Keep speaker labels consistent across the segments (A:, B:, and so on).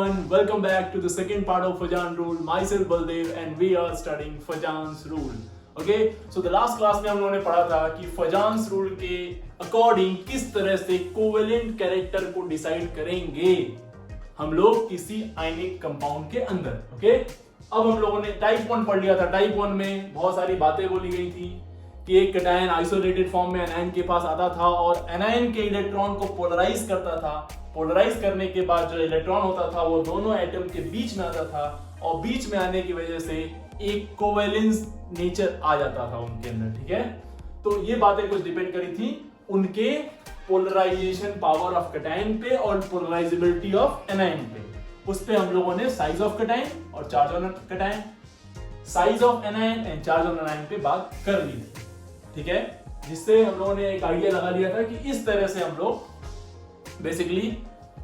A: everyone, welcome back to the second part of Fajan rule. Myself Baldev and we are studying Fajan's rule. Okay, so the last class में हम लोगों ने पढ़ा था कि Fajan's rule के according किस तरह से कोवेलेंट कैरेक्टर को डिसाइड करेंगे हम लोग किसी आयनिक कंपाउंड के अंदर. ओके, अब हम लोगों ने टाइप 1 पढ़ लिया था. टाइप 1 में बहुत सारी बातें बोली गई थी कि एक कैटायन आइसोलेटेड फॉर्म में एनायन के पास आता था और एनायन के इलेक्ट्रॉन को पोलराइज करता था. पोलराइज करने के बाद जो इलेक्ट्रॉन होता था वो दोनों एटम के बीच में आता था और बीच में आने की वजह से एक कोवेलेंस नेचर आ जाता था उनके अंदर. ठीक है, तो ये बातें कुछ डिपेंड करी थी उनके पोलराइजेशन पावर ऑफ कैटायन पे और पोलराइजेबिलिटी ऑफ एनायन पे. उस पे हम लोगों ने साइज ऑफ कैटायन और charge on cation, size of anion and charge on anion पे बात कर ली थी. ठीक है, जिससे हम लोगों ने एक आइडिया लगा लिया था कि इस तरह से हम लोग बेसिकली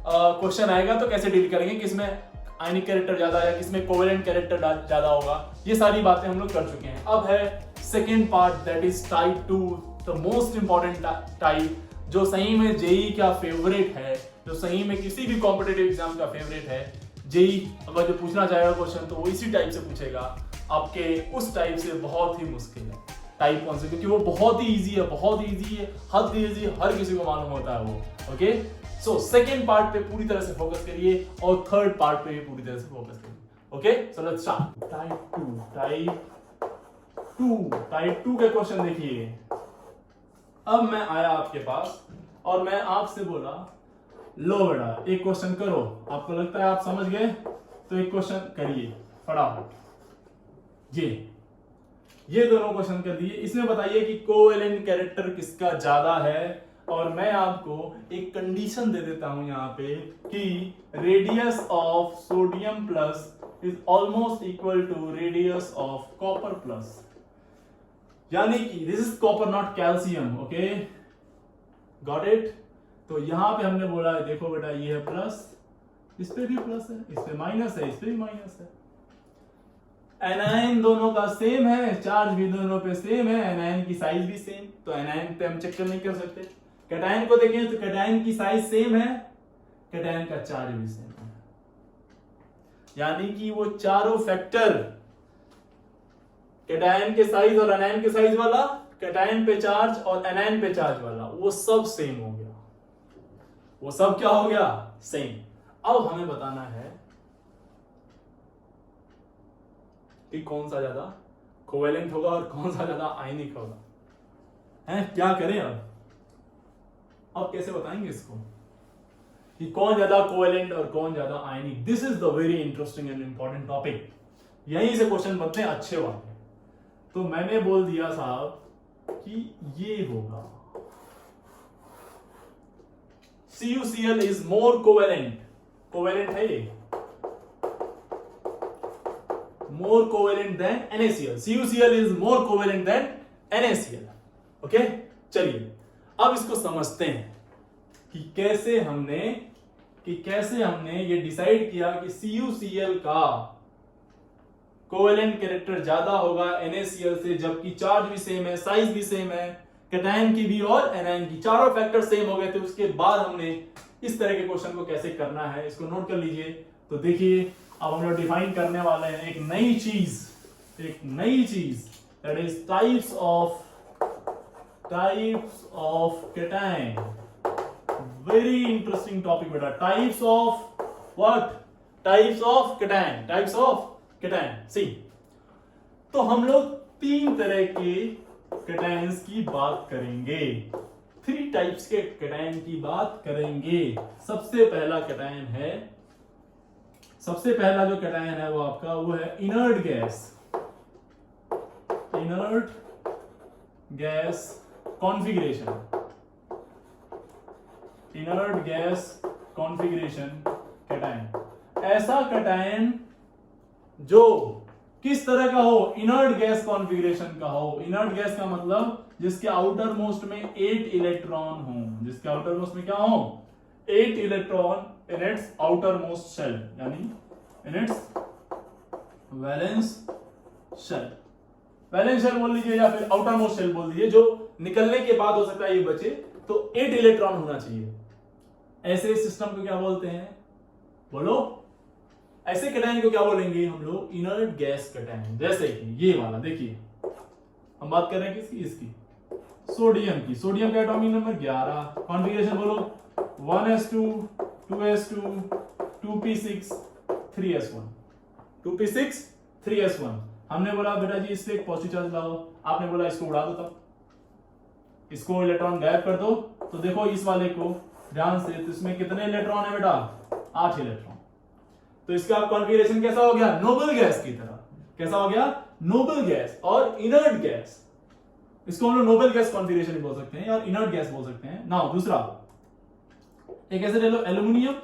A: क्वेश्चन आएगा तो कैसे डील करेंगे, किसमें आयनिक कैरेक्टर ज्यादा है, किसमें कोवेलेंट कैरेक्टर ज्यादा होगा. ये सारी बातें हम लोग कर चुके हैं. अब है second part, that is type 2, the most important type, जो सही में जेई का फेवरेट है, जो सही में किसी भी कॉम्पिटिटिव एग्जाम का फेवरेट है. जेई अगर जो पूछना चाहेगा क्वेश्चन तो वो इसी टाइप से पूछेगा. आपके उस टाइप से बहुत ही मुश्किल है टाइप 1 से, क्योंकि वो बहुत ही इजी है, बहुत ही इजी है, हद इजी, हर किसी को मालूम होता है वो. ओके, सो सेकेंड पार्ट पे पूरी तरह से फोकस करिए और थर्ड पार्ट पे भी पूरी तरह से फोकस करिए. Okay, so let's start. Type 2 के क्वेश्चन देखिए. अब मैं आया आपके पास और मैं आपसे बोला लो बेटा एक क्वेश्चन करो. आपको लगता है आप समझ गए तो एक क्वेश्चन करिए फटाफट. ये दोनों क्वेश्चन कर दिए. इसमें बताइए कि कोवेलेंट कैरेक्टर किसका ज्यादा है और मैं आपको एक कंडीशन दे देता हूं यहां पे कि radius of sodium plus is almost equal to radius of copper plus, यानी कि this is copper not calcium. Okay, got it. तो यहां पे हमने बोला है देखो बेटा ये है प्लस, इस पे भी प्लस है, इस पे माइनस है, इस पे भी माइनस है. एनायन दोनों का सेम है, चार्ज भी दोनों पे सेम है, एनायन की साइज भी सेम, तो एनायन पे हम चेक नहीं कर सकते. कैटायन को देखें तो कैटायन की साइज सेम है, कैटायन का चार्ज भी सेम है, यानी कि वो चारों फैक्टर कैटायन के साइज और एनायन के साइज वाला, कैटायन पे चार्ज और एनायन पे चार्ज वाला, वो सब सेम हो गया. वो सब क्या हो गया? सेम. अब हमें बताना है कि कौन सा ज्यादा कोवेलेंट होगा और कौन सा ज्यादा आयनिक होगा. हैं, क्या करें अब कैसे बताएंगे इसको कि कौन ज्यादा कोवेलेंट और कौन ज्यादा ionic. This is the very interesting and important topic. यहीं से क्वेश्चन बनते हैं अच्छे वाले. तो मैंने बोल दिया साहब कि ये होगा CuCl is more covalent. Covalent है ये, more covalent than NaCl. CuCl is more covalent than NaCl. Okay, चलिए अब इसको समझते हैं कि कैसे हमने ये डिसाइड किया कि CuCl का कोवेलेंट कैरेक्टर ज्यादा होगा NaCl से, जबकि चार्ज भी सेम है, साइज भी सेम है, कैटायन की भी और एनायन की, चारों फैक्टर सेम हो गए थे. उसके बाद हमने इस तरह के क्वेश्चन को कैसे करना है इसको नोट कर लीजिए. तो देखिए अब हम लोग डिफाइन करने वाले हैं एक नई चीज that is types of cation. Very interesting topic बेटा. Types of what? Types of cation. See, तो हम लोग 3 तरह के कैटायंस की बात करेंगे, 3 टाइप्स के कैटायन की बात करेंगे. सबसे पहला जो कैटायन है वो आपका वो है इनर्ट गैस कॉन्फ़िगरेशन कैटायन. ऐसा कैटायन जो किस तरह का हो? इनर्ट गैस कॉन्फ़िगरेशन का हो. इनर्ट गैस का मतलब जिसके आउटर मोस्ट में 8 इलेक्ट्रॉन हो, जिसके आउटर मोस्ट में क्या हो? 8 electron in its outermost shell, यानी in its वैलेंस शेल बोल लीजिए या फिर आउटरमोस्ट शेल बोल दीजिए, जो निकलने के बाद हो सकता है ये बचे, तो 8 इलेक्ट्रॉन होना चाहिए. ऐसे सिस्टम को क्या बोलते हैं? बोलो. ऐसे कैटायन को क्या बोलेंगे हम लोग? Inert gas cation. जैसे कि ये वाला देखिए, हम बात कर रहे हैं किसकी? इसकी सोडियम की। सोडियम का एटॉमिक नंबर 11, कॉन्फ़िगरेशन बोलो 1s2 2s2 2p6 3s1 2p6 3s1। हमने बोला बेटा जी इससे एक पॉजिटिव चार्ज लाओ, आपने बोला इसको उड़ा दो, तब इसको इलेक्ट्रॉन गायब कर दो। तो देखो इस वाले को ध्यान से, तो इसमें कितने इलेक्ट्रॉन है बेटा? 8 इलेक्ट्रॉन। तो इसका कॉन्फ़िगरेशन कैसा हो गया? नोबल गैस की तरह। कैसा हो गया? नोबल गैस और इनर्ट गैस। इसको हम लोग नोबल गैस कॉन्फ़िगरेशन बोल सकते हैं और इनर्ट गैस बोल सकते हैं। नाउ दूसरा एक ऐसे ले लो एल्यूमिनियम।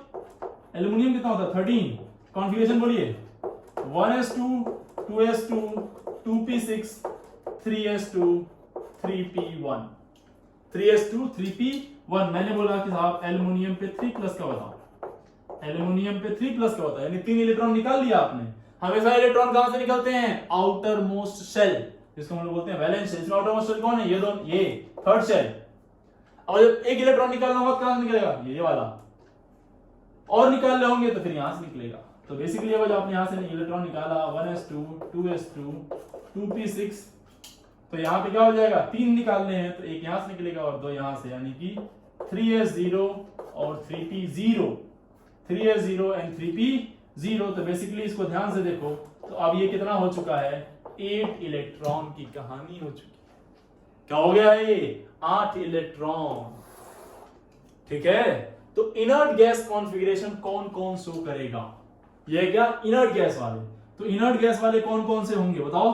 A: एल्यूमिनियम कितना होता है? 13। कॉन्फ़िगरेशन बोलिए 1s2 2s2 2p6 3s2 3p1 3s2 3p1। मैंने बोला कि साहब एल्यूमिनियम पे 3 प्लस का बताओ, एल्यूमिनियम पे 3 प्लस का होता है, यानी 3 इलेक्ट्रॉन निकाल लिया आपने। हमेशा इलेक्ट्रॉन कहां से निकलते हैं? आउटर मोस्ट शेल, जिसको हम लोग बोलते हैं वैलेंस शेल। इसमें आउटर मोस्ट शेल कौन है? ये दोनों, ये थर्ड शेल। और जब एक इलेक्ट्रॉन निकालना होगा कहां से निकलेगा? ये वाला। और निकाल रहे होंगे तो फिर यहां से निकलेगा। तो बेसिकली अब आपने यहां से इलेक्ट्रॉन निकाला 1s2 2s2 2p6, तो यहां पे क्या हो जाएगा? 3 निकालने हैं तो एक यहां से निकलेगा और 2 यहां से, यानी कि 3s0 और 3p0, 3s0 एंड 3p0। तो बेसिकली इसको ध्यान से देखो, तो अब ये कितना हो चुका है? 8 इलेक्ट्रॉन की कहानी हो चुकी है। क्या हो गया है ये? 8 इलेक्ट्रॉन। ठीक है, तो इनर्ट गैस कॉन्फ़िगरेशन कौन कौन शो करेगा? ये क्या? इनर्ट गैस वाले। तो इनर्ट गैस वाले कौन कौन से होंगे बताओ?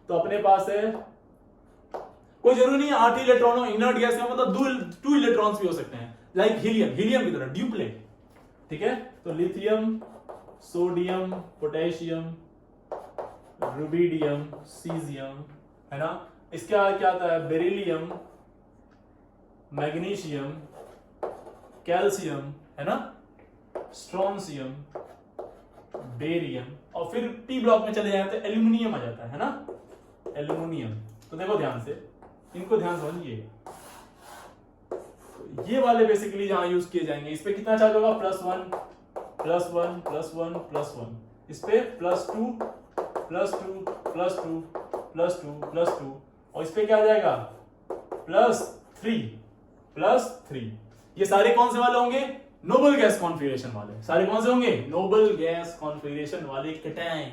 A: तो अपने पास है, कोई जरूरी नहीं है 8 इलेक्ट्रॉन हो। इनर्ट गैस का मतलब 2 इलेक्ट्रॉन्स भी हो सकते हैं, लाइक हीलियम, हीलियम की तरह ड्यूप्लेट। ठीक है, तो lithium, sodium, potassium, rubidium, caesium, है ना। इसके बाद क्या आता है? बेरिलियम, मैग्नीशियम, कैल्शियम, है ना, स्ट्रोंसियम, बेरियम, और फिर पी ब्लॉक में चले जाए तो एल्यूमिनियम आ जाता है ना, एल्यूमिनियम। तो देखो ध्यान से, इनको ध्यान समझिए। तो ये वाले बेसिकली जहां यूज किए जाएंगे, इस पे कितना चार्ज होगा? +1 +1 +1 +1। इस पे +2 +2 +2 +2 +2, और इस पे क्या आ जाएगा? +3 ये सारे कौन से वाले होंगे? नोबल गैस कॉन्फ़िगरेशन वाले। सारे कौन से होंगे? नोबल गैस कॉन्फ़िगरेशन वाले कैटायन।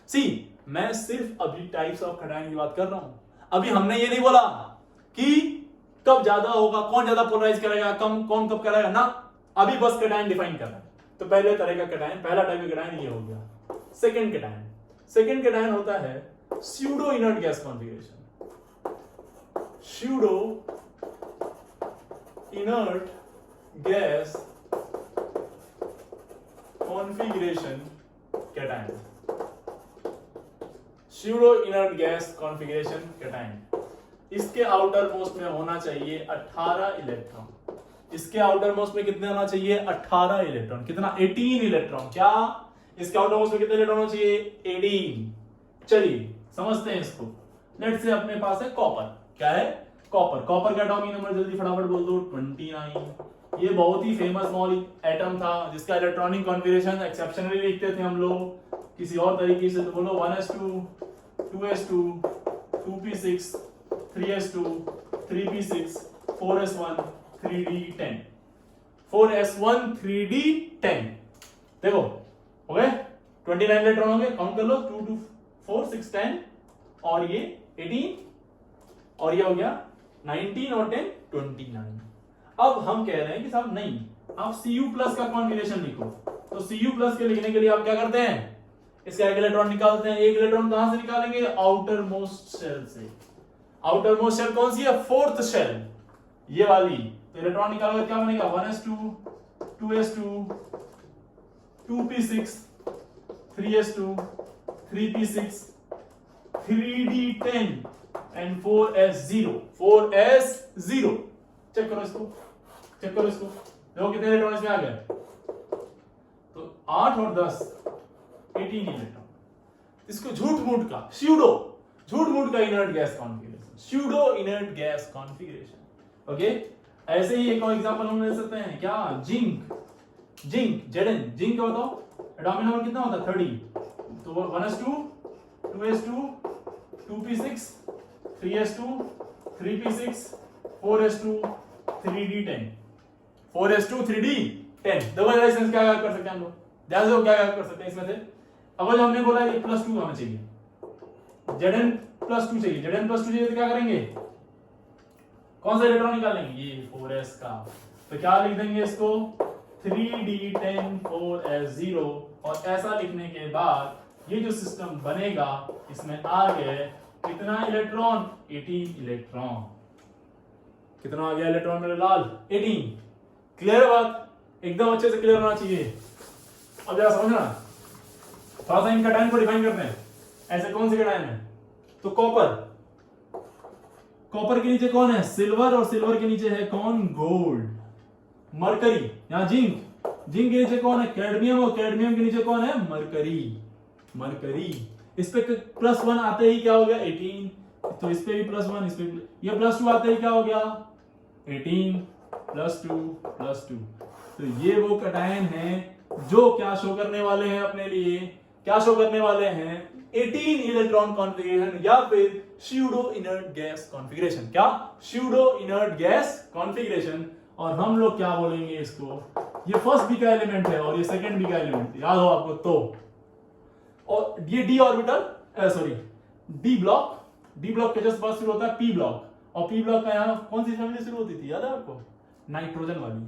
A: सी, मैं सिर्फ अभी टाइप्स ऑफ कैटायन की बात कर रहा हूं। अभी हमने ये नहीं बोला कि कब ज्यादा होगा, कौन ज्यादा पोलराइज करेगा, कम कौन कब करेगा ना। अभी बस कैटायन डिफाइन कर रहा है। तो पहले तरह का कैटायन, पहला टाइप का कैटायन ये हो गया। सेकंड कैटायन होता है pseudo inert gas configuration. Pseudo inert gas configuration cation. Pseudo inert gas configuration cation. इसके आउटर मोस्ट में होना चाहिए 18 इलेक्ट्रॉन। इसके आउटर मोस्ट में कितने होना चाहिए? 18 इलेक्ट्रॉन। कितना? 18 इलेक्ट्रॉन। क्या इसके आउटर मोस्ट में कितने इलेक्ट्रॉन होना चाहिए? 18। चलिए समझते हैं इसको। लेट से अपने पास है कॉपर। क्या है? कॉपर। कॉपर का एटॉमिक नंबर जल्दी फटाफट बोल दो। 29। ये बहुत ही फेमस मॉल एटम था जिसका इलेक्ट्रॉनिक कॉन्फ़िगरेशन एक्सेप्शनली लिखते थे हम लोग किसी और तरीके से। तो बोलो 1s2 2s2 2p6 3s2 3p6 4s1 3d10 4s1 3d10। देखो हो गए 29 इलेक्ट्रॉन होंगे। काउंट कर लो 2 2 4 6 10 और ये 18 और ये हो गया 19 और 10 29। अब हम कह रहे हैं कि साहब नहीं, आप Cu+ का कॉन्फ़िगरेशन लिखो। तो Cu+ के लिखने के लिए आप क्या करते हैं? इसका एक इलेक्ट्रॉन निकालते हैं। एक इलेक्ट्रॉन कहां से निकालेंगे? आउटर मोस्ट शेल से। आउटर मोस्ट शेल कौन सी है? 4th शेल, ये वाली। तो इलेक्ट्रॉन निकालोगे क्या बनेगा? 1s2 2s2 2p6 3s2 3p6 3d10 and 4s0 4s0। Check करो इसको, चेक करो इसको। देखो कितने इलेक्ट्रॉन इसमें आ गए। तो 8 और 10 18 इलेक्ट्रॉन। इसको झूठ मूठ का inert gas configuration, pseudo inert gas configuration. Okay, ऐसे ही एक और एग्जांपल हम ले सकते हैं। क्या? जिंक। Zn, जिंक का बताओ। एटॉमिक नंबर कितना होता है 30, तो 1s2 2s2 2p6 3s2 3p6 4s2 3d10 4s2 3d10 double resistance क्या कर सकते हैं हम लोग, ध्यान से क्या कर सकते हैं इसमें से। अगर जो हमने बोला ये +2 होना चाहिए, Zn +2 चाहिए, Zn +2 चाहिए तो क्या करेंगे, कौन सा इलेक्ट्रॉन निकालेंगे, ये 4s का, तो क्या लिख देंगे इसको 3d10 4s0, और ऐसा लिखने के बाद ये जो सिस्टम बनेगा इसमें आ गए कितना इलेक्ट्रॉन 18 इलेक्ट्रॉन। कितना आ गया इलेक्ट्रॉन मेरे लाल 18। क्लियर बात, एकदम अच्छे से क्लियर होना चाहिए। अब जरा समझना, थोड़ा सा इन कैटायन को डिफाइन करते हैं। ऐसे कौन से कैटायन है, तो कॉपर के नीचे कौन है, सिल्वर, और सिल्वर के नीचे है कौन, गोल्ड। मरकरी, यहां जिंक के नीचे कौन है, कैडमियम, और कैडमियम के नीचे कौन है, मरकरी। इस पे +1 आते ही क्या हो गया 18, तो इस पे भी +1, इस पे ये +2 आते ही क्या हो गया 18 +2 तो ये वो कैटायन हैं जो क्या शो करने वाले हैं अपने लिए, क्या शो करने वाले हैं 18 इलेक्ट्रॉन कॉन्फ़िगरेशन या फिर स्यूडो इनर्ट गैस कॉन्फ़िगरेशन। क्या, स्यूडो इनर्ट गैस कॉन्फ़िगरेशन। और हम लोग क्या बोलेंगे इसको, ये फर्स्ट बी का एलिमेंट है और ये सेकंड बी का एलिमेंट, याद हो आपको तो। और ये D orbital sorry D block के जस्ट बाद शुरू होता है पी ब्लॉक, और पी ब्लॉक का यहां कौन सी फैमिली शुरू होती थी, याद है आपको, नाइट्रोजन वाली,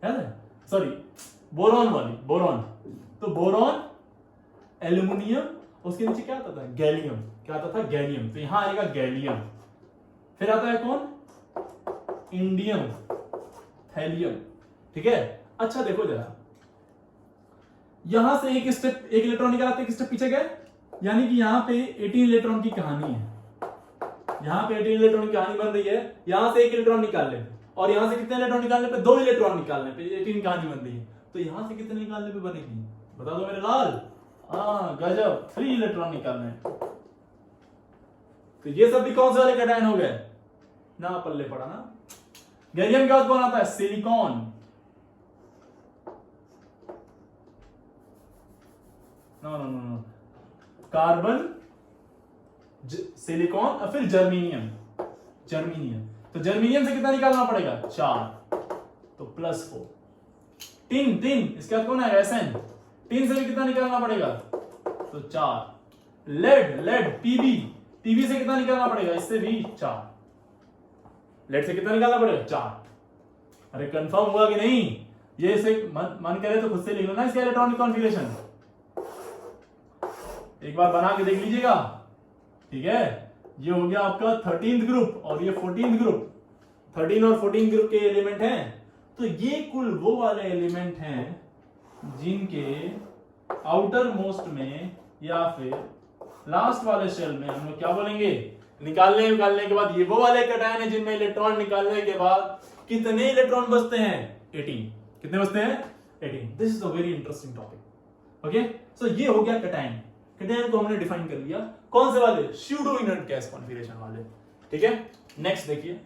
A: याद है, सॉरी बोरॉन वाली, बोरॉन। तो बोरॉन, एल्यूमिनियम, उसके नीचे क्या आता था, गैलियम, क्या आता था, गैलियम, तो यहां आएगा गैलियम। फिर आता है कौन, इंडियम, थैलियम, ठीक है। अच्छा देखो जरा, यहां से एक स्टेप, एक इलेक्ट्रॉन निकालते एक स्टेप पीछे गए, यानी कि यहां पे 18 इलेक्ट्रॉन की कहानी है, यहां पे 18 इलेक्ट्रॉन की कहानी बन रही है। यहां से एक इलेक्ट्रॉन निकालने पे, और यहां से कितने इलेक्ट्रॉन निकालने पे, 2 इलेक्ट्रॉन निकालने पे 18 कहानी बन रही है। तो यहां से कितने निकालने पे बनेगी, बता दो मेरे लाल, हाँ गजब, 3 इलेक्ट्रॉन निकालने। तो ये सब भी कौन से वाले कैटायन हो गए ना, पल्ले पड़ा ना। गैलियम के बाद कौन आता है, सिलिकॉन, नो कार्बन, सिलिकॉन, और फिर जर्मीनियम। तो जर्मीनियम से कितना निकालना पड़ेगा, 4, तो +4। टिन, इसके बाद कौन है, एसएन, टिन से भी कितना निकालना पड़ेगा, तो 4। लेड, पीबी से कितना निकालना पड़ेगा, इससे भी 4। लेड से कितना निकालना पड़ेगा, 4। अरे कंफर्म हुआ कि नहीं, ये इसे मन करे तो खुद से लिख लो ना इसका इलेक्ट्रॉनिक कॉन्फ़िगरेशन, एक बार बना के देख लीजिएगा, ठीक है। ये हो गया आपका 13th ग्रुप और ये 14th ग्रुप, 13 और 14 ग्रुप के एलिमेंट हैं। तो ये कुल वो वाले एलिमेंट हैं जिनके आउटर मोस्ट में या फिर लास्ट वाले शेल में हम लोग क्या बोलेंगे, निकालने के बाद ये वो वाले कैटायन है जिनमें इलेक्ट्रॉन निकालने के बाद कितने इलेक्ट्रॉन बचते हैं, 18। कितने बचते हैं, 18। This is a very interesting topic, okay. So ये हो गया कैटायन को हमने डिफाइन कर लिया, कौन से वाले, स्यूडो इनर्ट गैस कॉन्फ़िगरेशन वाले, ठीक है। नेक्स्ट देखिए,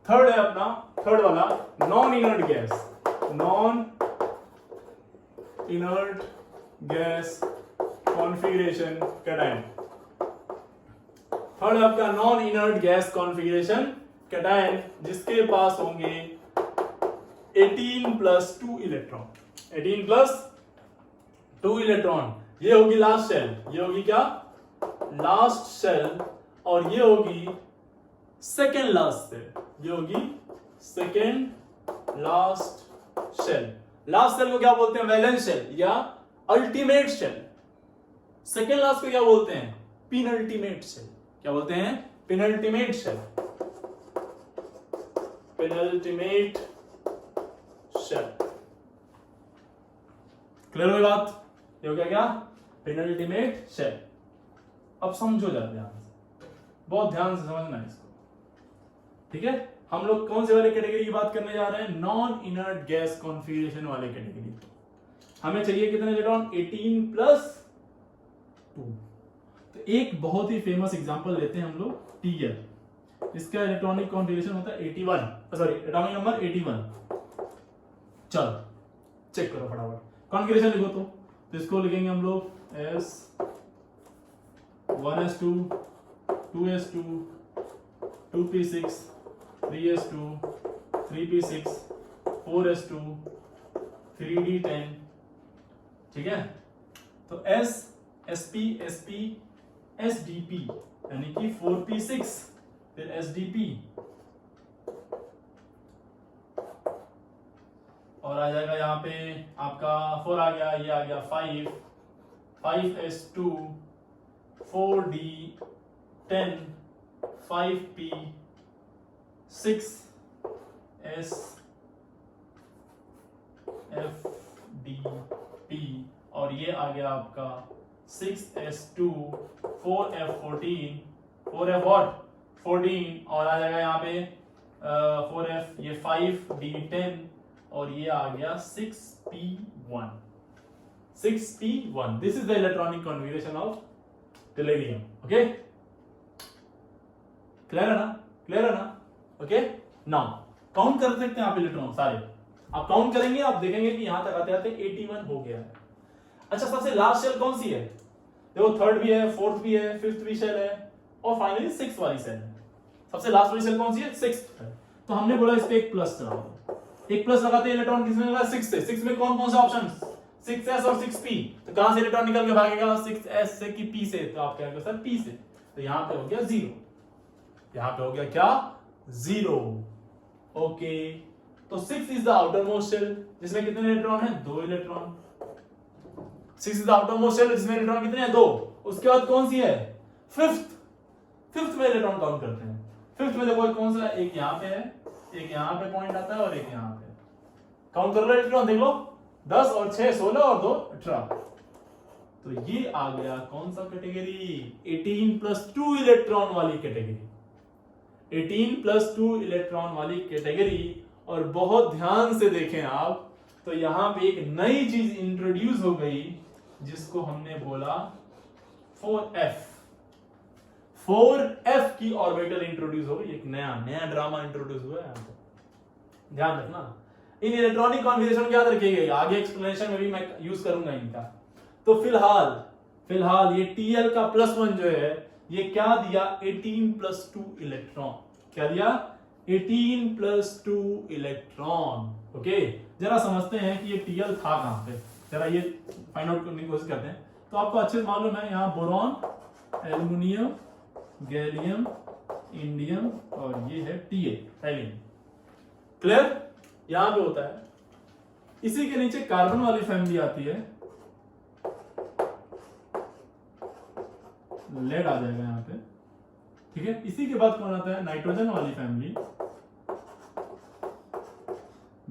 A: थर्ड है अपना, थर्ड वाला non inert gas configuration cation. Third आपका non inert gas configuration cation, जिसके पास होंगे 18 + 2 इलेक्ट्रॉन, 18 + 2 इलेक्ट्रॉन। ये होगी लास्ट शेल, ये होगी क्या, लास्ट शेल, और ये होगी सेकेंड लास्ट शेल, ये होगी second last shell. Last shell को क्या बोलते हैं, वैलेंस शेल या अल्टीमेट शेल, सेकेंड लास्ट को क्या बोलते हैं? Penultimate shell. क्या बोलते हैं? Penultimate shell. Penultimate shell. Clear हुई बात? ये हो गया क्या? Penultimate shell. अब समझो जरा ध्यान से, बहुत ध्यान से समझना है इसको, ठीक है? हम लोग कौन से वाले कैटेगरी की बात करने जा रहे हैं? नॉन इनर्ट गैस कॉन्फ़िगरेशन वाले कैटेगरी। हमें चाहिए कितने इलेक्ट्रॉन? 18 प्लस 2। तो एक बहुत ही फेमस एग्जांपल लेते हैं हम लोग, टीएल। इसका इलेक्ट्रॉनिक कॉन्फ़िगरेशन होता है 81, सॉरी एटॉमिक नंबर 81। चलो चेक करो फटाफट, कॉन्फ़िगरेशन लिखो। तो इसको लिखेंगे हम लोग S 1s2 2s2 2p6 3s2 3p6 4s2 3d10, ठीक है? तो S sp sp sdp यानी कि 4p6, फिर sdp, और आ जाएगा यहाँ पे आपका 4 आ गया, ये आ गया 5s2 4d10 5p 6s fdp, और ये आ गया आपका 6s2 4f14 4f what 14, और आ जाएगा यहाँ पे 4f ये 5d10, और ये आ गया 6p1 6p1। This is the electronic configuration of टेलेरियम। Okay, clear है ना? क्लियर है ना? ओके, नाउ काउंट कर सकते हैं आप इलेक्ट्रॉन सारे। आप काउंट करेंगे, आप देखेंगे कि यहां तक आते आते 81 हो गया है। अच्छा, सबसे लास्ट शेल कौन सी है? देखो, थर्ड भी है, फोर्थ भी है, फिफ्थ भी शेल है, और फाइनली सिक्स वाली शेल है। सबसे लास्ट वाली शेल कौन सी है? सिक्स्थ है। तो हमने बोला इस पे एक प्लस चलाओ। एक प्लस लगाते इलेक्ट्रॉन किसमें लगा? 6 से। 6 में कौन कौन से ऑप्शन? 6s और 6p। तो कहां से इलेक्ट्रॉन निकल के भागेगा? 6s से कि p से? तो आप कहेंगे सर p से। तो यहां पे हो गया 0, यहां पे हो गया क्या? 0। ओके, तो 6 is the outermost shell, जिसमें कितने इलेक्ट्रॉन है? 2 electron. 6 is the outermost shell, जिसमें इलेक्ट्रॉन कितने हैं? 2। उसके बाद कौन सी है? फिफ्थ में इलेक्ट्रॉन काउंट करते हैं। फिफ्थ में देखो कौन सा? एक यहां पे है, एक यहां पे पॉइंट आता है, और एक यहां पे। काउंट कर लो इलेक्ट्रॉन, देख लो, 10 और 6 16 और 2 18। तो ये आ गया कौन सा कैटेगरी? 18 प्लस 2 इलेक्ट्रॉन वाली कैटेगरी। 18 प्लस 2 इलेक्ट्रॉन वाली कैटेगरी। और बहुत ध्यान से देखें आप, तो यहां पे एक नई चीज इंट्रोड्यूस हो गई, जिसको हमने बोला 4f। 4f की ऑर्बिटल इंट्रोड्यूस हो गई। एक नया ड्रामा इंट्रोड्यूस हुआ है यहां पे, ध्यान रखना। इन इलेक्ट्रॉनिक कॉन्फ़िगरेशन याद रखिएगा, आगे एक्सप्लेनेशन में भी मैं यूज करूंगा इनका। तो फिलहाल ये Tl का +1 जो है, ये क्या दिया? 18 प्लस 2 इलेक्ट्रॉन। क्या दिया? 18 प्लस 2 इलेक्ट्रॉन। ओके, जरा समझते हैं कि ये Tl था कहां पे, जरा ये फाइंड आउट करने की कोशिश करते हैं। तो आपको अच्छे से मालूम है, यहाँ बोरॉन, एल्युमिनियम, गैलियम, इंडियम, और ये है Ta। क्लियर? यहां पे होता है। इसी के नीचे कार्बन वाली फैमिली आती है, लेड आ जाएगा यहां पे, ठीक है? इसी के बाद कौन आता है? नाइट्रोजन वाली फैमिली,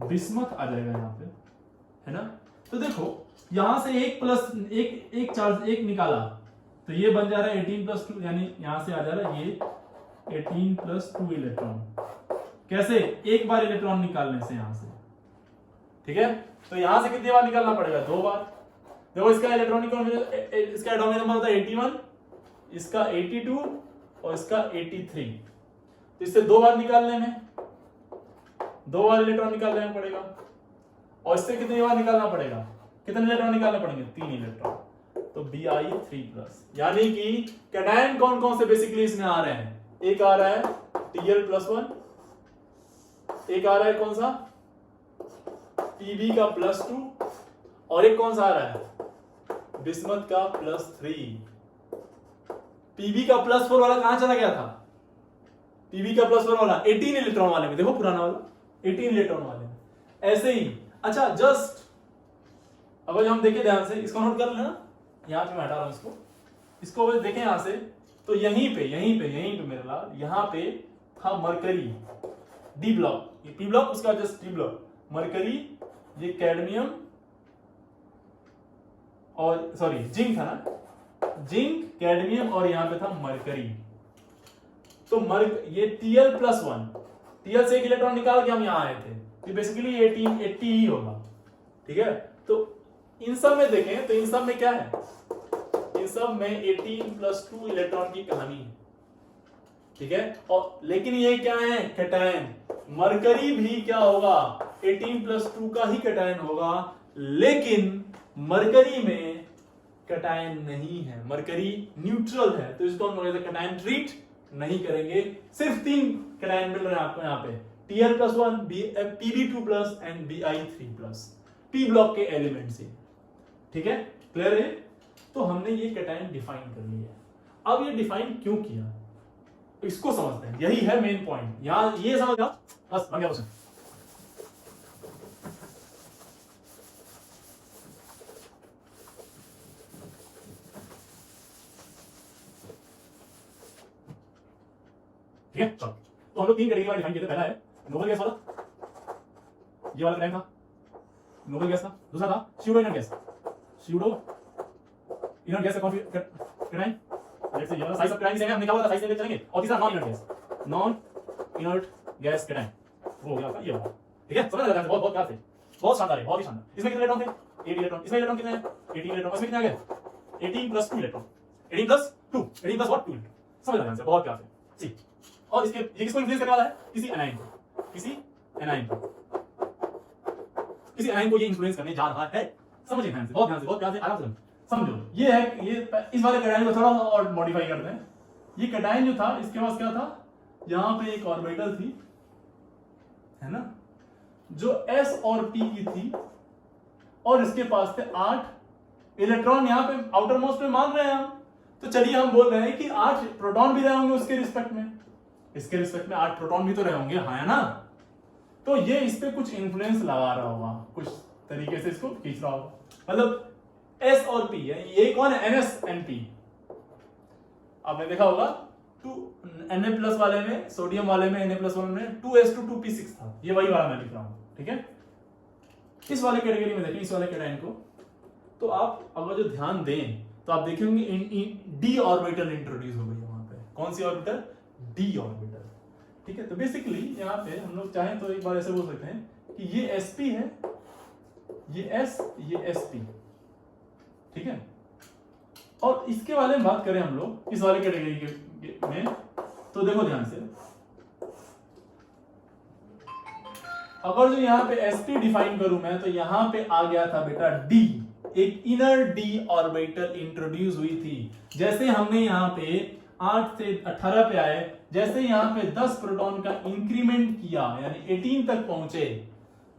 A: बिस्मथ आ जाएगा यहां पे, है ना? तो देखो, यहां से एक चार्ज एक निकाला, तो ये बन जा रहा है 18 प्लस 2, यानी यहां से आ जा रहा है ये 18 प्लस 2 इलेक्ट्रॉन। कैसे? एक बार इलेक्ट्रॉन निकालने से यहां से, ठीक है? तो यहां से कितनी बार निकालना पड़ेगा? 2 बार। देखो, इसका इलेक्ट्रॉनिक इसका एटॉमिक नंबर होता है 81, इसका 82 और इसका 83। तो इससे 2 बार निकालने में 2 बार इलेक्ट्रॉन निकालना पड़ेगा, और इससे कितनी बार निकालना पड़ेगा? कितने इलेक्ट्रॉन निकालने पड़ेंगे? 3 इलेक्ट्रॉन। तो Bi3+, यानी कि कैटायन कौन कौन से बेसिकली इसमें आ रहे हैं? एक आ रहा है Tl+1, एक आ रहा है कौन सा? Pb का +2, और एक कौन सा आ रहा है? बिस्मथ का +3। Pb का +4 वाला कहां चला गया था? Pb का +4 वाला 18 इलेक्ट्रॉन वाले में, देखो पुराना वाला 18 इलेक्ट्रॉन वाले में। ऐसे ही, अच्छा, जस्ट अगर हम देखें ध्यान से, इसको नोट कर लेना, यहाँ पे मैं हटा रहा हूँ इसको बस देखें यहाँ से, तो यहीं पे मेरे लाल यहाँ पे था मरकरी, डी ब्लॉक, ये पी ब्लॉक, उसका जस्ट डी ब्लॉक, मरकरी, ये कैडमियम और सॉरी जिंक था ना, जिंक, कैडमियम और यहाँ पे था मरकरी। तो ये Tl+1, Tl से एक इलेक्ट्रॉन निकाल के हम यहाँ आए थे, तो बेसिकली 80 ही होगा, ठीक है। तो इन सब में देखें तो इन सब में क्या है, इन सब में 18+2 इलेक्ट्रॉन की कहानी है, ठीक है। और लेकिन ये क्या है, कैटायन, मरकरी भी क्या होगा, 18+2 का ही कैटायन होगा, लेकिन मरकरी में कैटायन नहीं है, मरकरी न्यूट्रल है, तो इसको हम लोग कैटायन ट्रीट नहीं करेंगे। सिर्फ 3 कैटायन मिल रहे हैं आपको यहाँ पे, Tl+1, Pb2+ and Bi3+, P block के एलिमेंट से, ठीक है, क्लियर है। तो हमने ये कैटायन डिफाइन कर लिया। अब ये डिफाइन क्यों किया, इसको समझते हैं, यही है मेन पॉइंट। यहां ये समझ गया, बस बन गया क्वेश्चन। ठीक है, चलो तो हम लोग 3 कैटेगरी डिफाइन किए थे। पहला है नोबल गैस वाला, ये वाला कैटायन था, नोबल गैस था। दूसरा था pseudo inert gas, pseudo inert gas का कैटायन, लेट्स से ये वाला साइज ऑफ कैटायन से हम निकाला था, साइज से चलेंगे। और तीसरा non inert gas, non inert gas cation, वो हो गया आपका ये वाला, ठीक है। समझ लगा, बहुत प्यार से, बहुत शानदार है, बहुत ही शानदार। इसमें कितने इलेक्ट्रॉन थे, 8 इलेक्ट्रॉन। इसमें इलेक्ट्रॉन कितने हैं, 18 इलेक्ट्रॉन। इसमें कितने आ गए, 18+2 इलेक्ट्रॉन, 18+2, 18+2 इलेक्ट्रॉन। समझ लगा, बहुत प्यार से, ठीक। और इसके ये किसको इन्फ्लुएंस करने वाला है, किसी एनाइन को, किसी एनाइन को, किसी एनाइन को ये इन्फ्लुएंस करने जा रहा है। समझिए ध्यान से, बहुत ध्यान से, बहुत प्यार से, आराम से समझो। ये है, ये इस वाले कैटायन को थोड़ा सा और मॉडिफाई करते हैं। ये कैटायन जो था, इसके पास क्या था, यहां पे एक ऑर्बिटल थी, है ना, जो s और p की थी, और इसके पास थे 8 इलेक्ट्रॉन। यहां पे आउटर मोस्ट पे मान रहे हैं हम, तो चलिए हम बोल रहे हैं कि 8 प्रोटॉन भी रहे होंगे उसके रिस्पेक्ट में, इसके रिस्पेक्ट में 8 प्रोटॉन भी तो रहे होंगे, हाँ है ना। तो ये इस पे कुछ इन्फ्लुएंस लगा रहा होगा, कुछ तरीके से इसको खींच रहा होगा, मतलब S और P है, ये कौन है, NS&P। आपने देखा होगा 2 Na+ वाले में, सोडियम वाले में, Na+1 में 2s2 2p6 था, ये वही वाला मैं लिख रहा हूं, ठीक है। इस वाले कैटेगरी में देखें, इस वाले कैटायन को, तो आप अगर जो ध्यान दें तो आप देखेंगे डी ऑर्बिटल इंट्रोड्यूस हो गई है वहां पे। कौन सी ऑर्बिटल, डी ऑर्बिटल, ठीक है। तो बेसिकली यहाँ पे हम लोग चाहें तो एक बार ऐसे बोल सकते हैं कि ये sp है, ये s, ये sp, ठीक है। और इसके बारे में बात करें हम लोग इस वाले कैटेगरी में, तो देखो ध्यान से, अगर जो यहाँ पे sp डिफाइन करूं मैं, तो यहाँ पे आ गया था बेटा d, एक इनर डी ऑर्बिटल इंट्रोड्यूस हुई थी। जैसे हमने यहाँ पे 8 से 18 पे आए, जैसे यहाँ पे 10 प्रोटॉन का इंक्रीमेंट किया, यानी 18 तक पहुंचे,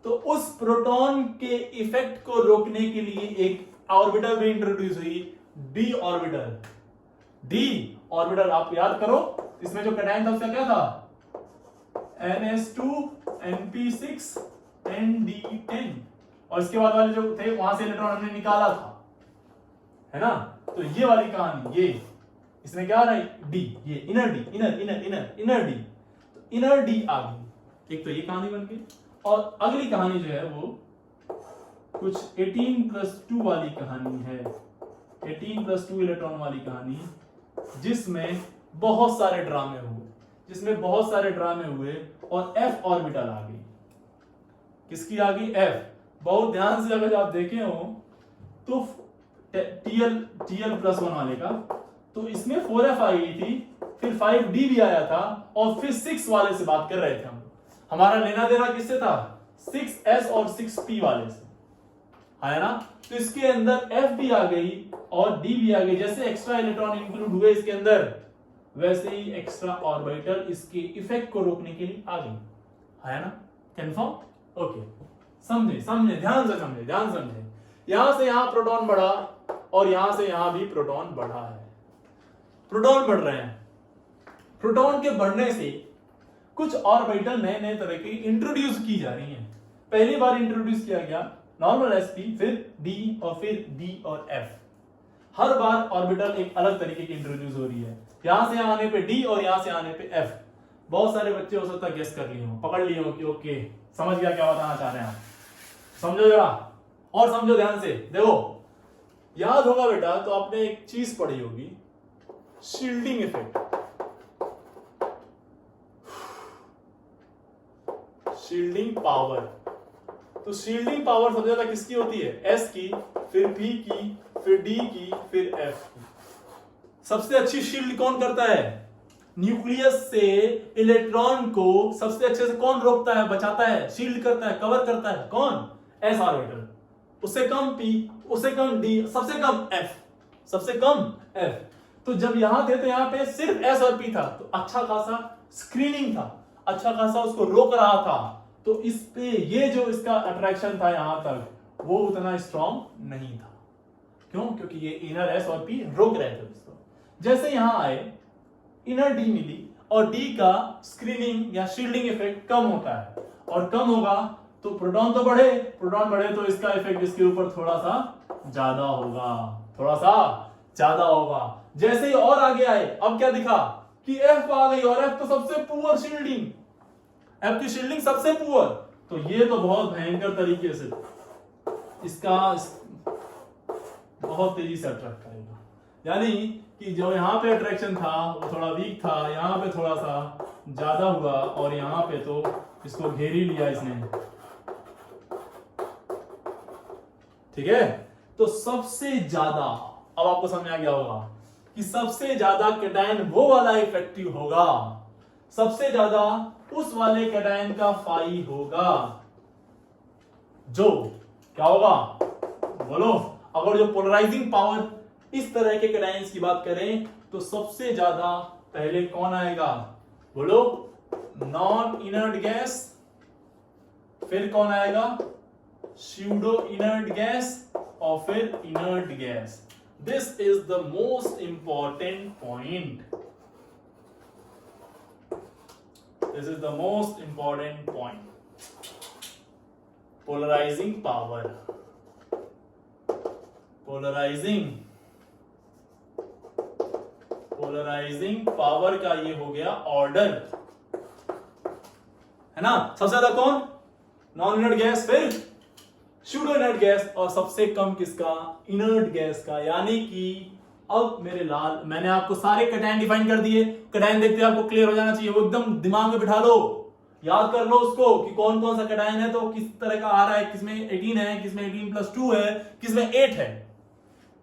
A: तो उस प्रोटॉन के इफेक्ट को रोकने के लिए एक ऑर्बिटल भी इंट्रोड्यूस हुई, डी ऑर्बिटल। डी ऑर्बिटल आप याद करो, इसमें जो कैटायन था उसका क्या था, NS2 NP6 ND10, और इसके बाद वाले जो थे वहां से इलेक्ट्रॉन हमने निकाला था, है ना। तो ये वाली कहानी, ये इसमें क्या आ रहा है, डी, ये इनर डी, इनर डी, तो इनर डी आ गई, एक तो ये कहानी बन गई। और अगली कहानी जो है वो कुछ 18+2 वाली कहानी है, 18+2 इलेक्ट्रॉन वाली कहानी, जिसमें बहुत सारे ड्रामे हुए, और f ऑर्बिटल आ गई। किसकी आ गई, f। बहुत ध्यान से अगर आप देखे हो तो Tl+1 वाले का, तो इसमें 4f आ गई थी, फिर 5d भी आया था, और फिर 6 वाले से बात कर रहे थे हम। हमारा लेना देना किससे था, 6s और 6p वाले से, है ना। तो इसके अंदर f भी आ गई और d भी आ गई। जैसे एक्स्ट्रा इलेक्ट्रॉन इंक्लूड हुए इसके अंदर, वैसे ही एक्स्ट्रा ऑर्बिटल इसके इफेक्ट को रोकने के लिए आ गई, है ना। Confirm, okay. समझे, ध्यान से समझे। यहां से यहां प्रोटॉन बढ़ा, और यहां से यहां भी प्रोटॉन बढ़ा है, प्रोटॉन बढ़ रहे हैं। प्रोटॉन के बढ़ने से कुछ ऑर्बिटल नए तरह की इंट्रोड्यूस की जा रही हैं। पहली बार इंट्रोड्यूस किया गया नॉर्मल sp, फिर d, और फिर d और f। हर बार ऑर्बिटल एक अलग तरीके की इंट्रोड्यूस हो रही है। यहां से आने पे डी और यहां से आने पे एफ। बहुत सारे बच्चे हो सकता है गेस कर लिए हो, पकड़ लिए हो कि ओके समझ गया क्या बताना चाह रहे हैं आप। समझो जरा और समझो ध्यान से। देखो याद होगा बेटा तो आपने एक चीज पढ़ी होगी, शील्डिंग इफेक्ट। Shielding power. तो शील्डिंग पावर सबसे ज्यादा किसकी होती है? एस की, फिर पी की, फिर डी की, फिर एफ की। सबसे अच्छी शील्ड कौन करता है? न्यूक्लियस से इलेक्ट्रॉन को सबसे अच्छे से कौन रोकता है, बचाता है, शील्ड करता है, कवर करता है? कौन? S orbital. उससे कम पी, उससे कम डी, सबसे कम एफ, सबसे कम एफ। तो जब यहां थे तो यहां पे सिर्फ एस और पी था, तो अच्छा खासा स्क्रीनिंग था, अच्छा खासा उसको रोक रहा था। तो इस पे ये जो इसका अट्रैक्शन था यहां तक वो उतना स्ट्रॉन्ग नहीं था। क्यों? क्योंकि ये इनर एस और पी रोक रहे थे उसको। जैसे यहां आए, इनर डी मिली और डी का स्क्रीनिंग या शील्डिंग इफेक्ट कम होता है, और कम होगा तो प्रोटॉन तो बढ़े, प्रोटॉन बढ़े तो इसका इफेक्ट इसके ऊपर थोड़ा सा ज्यादा होगा, थोड़ा सा ज्यादा होगा। जैसे ही और आगे आए, अब क्या दिखा कि एफ आ गई, और एफ तो सबसे पुअर शील्डिंग, एफ की शील्डिंग सबसे पुअर। तो ये तो बहुत भयंकर तरीके से इसका बहुत तेजी से अट्रैक्ट करेगा। यानी कि जो यहां पे अट्रैक्शन था वो थोड़ा वीक था, यहां पे थोड़ा सा ज्यादा हुआ, और यहां पे तो इसको घेर ही लिया इसने। ठीक है, तो सबसे ज्यादा, अब आपको समझ आ गया होगा कि सबसे ज्यादा कैटायन वो वाला इफेक्टिव होगा, सबसे ज्यादा उस वाले कैटायन का फाई होगा जो क्या होगा, बोलो। अगर जो पोलराइजिंग पावर इस तरह के कैटायंस की बात करें तो सबसे ज्यादा पहले कौन आएगा, बोलो? नॉन इनर्ट गैस, फिर कौन आएगा? स्यूडो इनर्ट गैस, और फिर inert gas. This is the most important point, this is the most important point. Polarising power, polarising power का ये हो गया ऑर्डर, है ना। सबसे ज्यादा कौन? नॉन इनर्ट गैस, फिर स्यूडो इनर्ट गैस, और सबसे कम किसका? इनर्ट गैस का। यानी कि अब मेरे लाल, मैंने आपको सारे कैटायन डिफाइन कर दिए। कैटायन देखते आपको क्लियर हो जाना चाहिए, वो एकदम दिमाग में बिठा लो, याद कर लो उसको कि कौन कौन सा कैटायन है, तो किस तरह का आ रहा है, किसमें 18 है, किसमें 18+2 है, किसमें 8 है।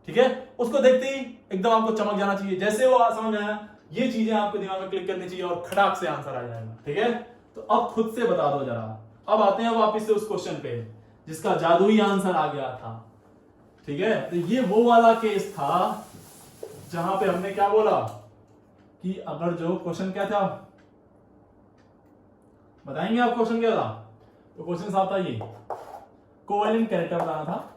A: ठीक है, उसको देखते ही एकदम आपको चमक जाना चाहिए। जैसे वो समझ में आया, ये चीजें आपके दिमाग में क्लिक करनी चाहिए और खटाक से आंसर आ जाएगा। ठीक है, तो अब खुद से बता दो जरा। अब आते हैं वापस से उस क्वेश्चन पे जिसका जादुई आंसर आ गया था। ठीक है, तो ये वो वाला केस था जहां पे हमने क्या बोला कि अगर जो क्वेश्चन क्या था, बताएंगे आप क्वेश्चन क्या था? तो क्वेश्चन साहब था ये, कोवेलेंट कैरेक्टर बताना था,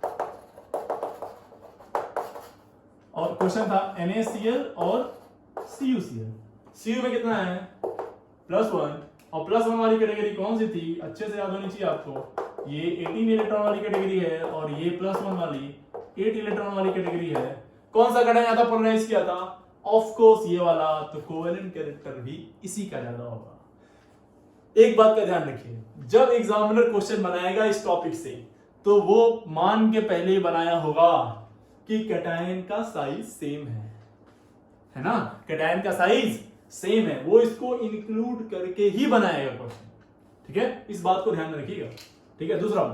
A: और क्वेश्चन था NaCl और CuCl। Cu में कितना है? +1, और +1 वाली कैटेगरी कौन सी थी? अच्छे से याद होनी चाहिए आपको। ये 18 इलेक्ट्रॉन वाली कैटेगरी है, और ये +1 वाली 8 इलेक्ट्रॉन वाली कैटेगरी है। कौन सा कैटायन ज्यादा पोलराइज किया था? ऑफ कोर्स ये वाला। तो कोवेलेंट कैरेक्टर भी इसी का ज्यादा होगा। एक बात का ध्यान रखिए, जब एग्जामिनर क्वेश्चन बनाएगा इस टॉपिक से, तो वो मान के पहले बनाया होगा कि कैटायन का साइज सेम है ना, कैटायन का साइज सेम है, वो इसको इंक्लूड करके ही बनाएगा क्वेश्चन। ठीक है, इस बात को ध्यान में रखिएगा। ठीक है, दूसरा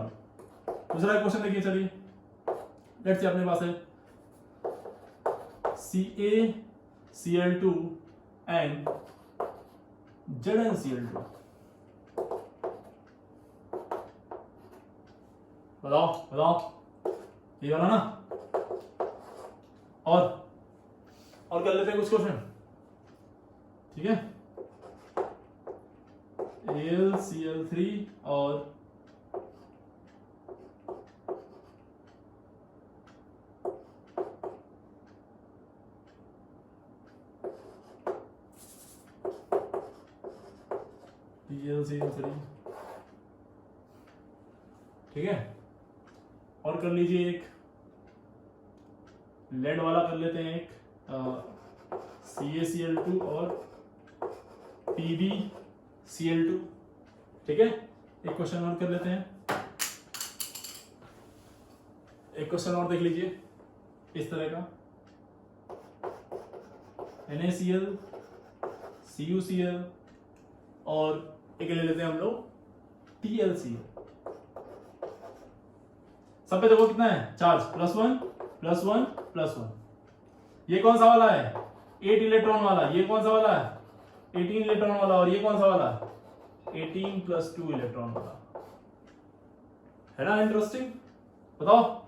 A: क्वेश्चन देखिए, चलिए लेट्स से अपने पास है CaCl2 एंड ZnCl2। बताओ ये वाला ना, और कर लेते हैं कुछ क्वेश्चन। ठीक है, AlCl3 और PlCl3। ठीक है, और कर लीजिए एक लेड वाला कर लेते हैं एक CaCl2 और PbCl2, ठीक है। एक क्वेश्चन और कर लेते हैं, एक क्वेश्चन और देख लीजिए इस तरह का, NaCl, CuCl और एक ले लेते हैं हम लोग TlCl। सब पे देखो कितना है चार्ज, +1 +1 +1। ये कौन सा वाला है 8 इलेक्ट्रॉन वाला, ये कौन सा वाला है 18 इलेक्ट्रॉन वाला, और ये कौन सा वाला 18 + 2 इलेक्ट्रॉन वाला, है ना इंटरेस्टिंग। बताओ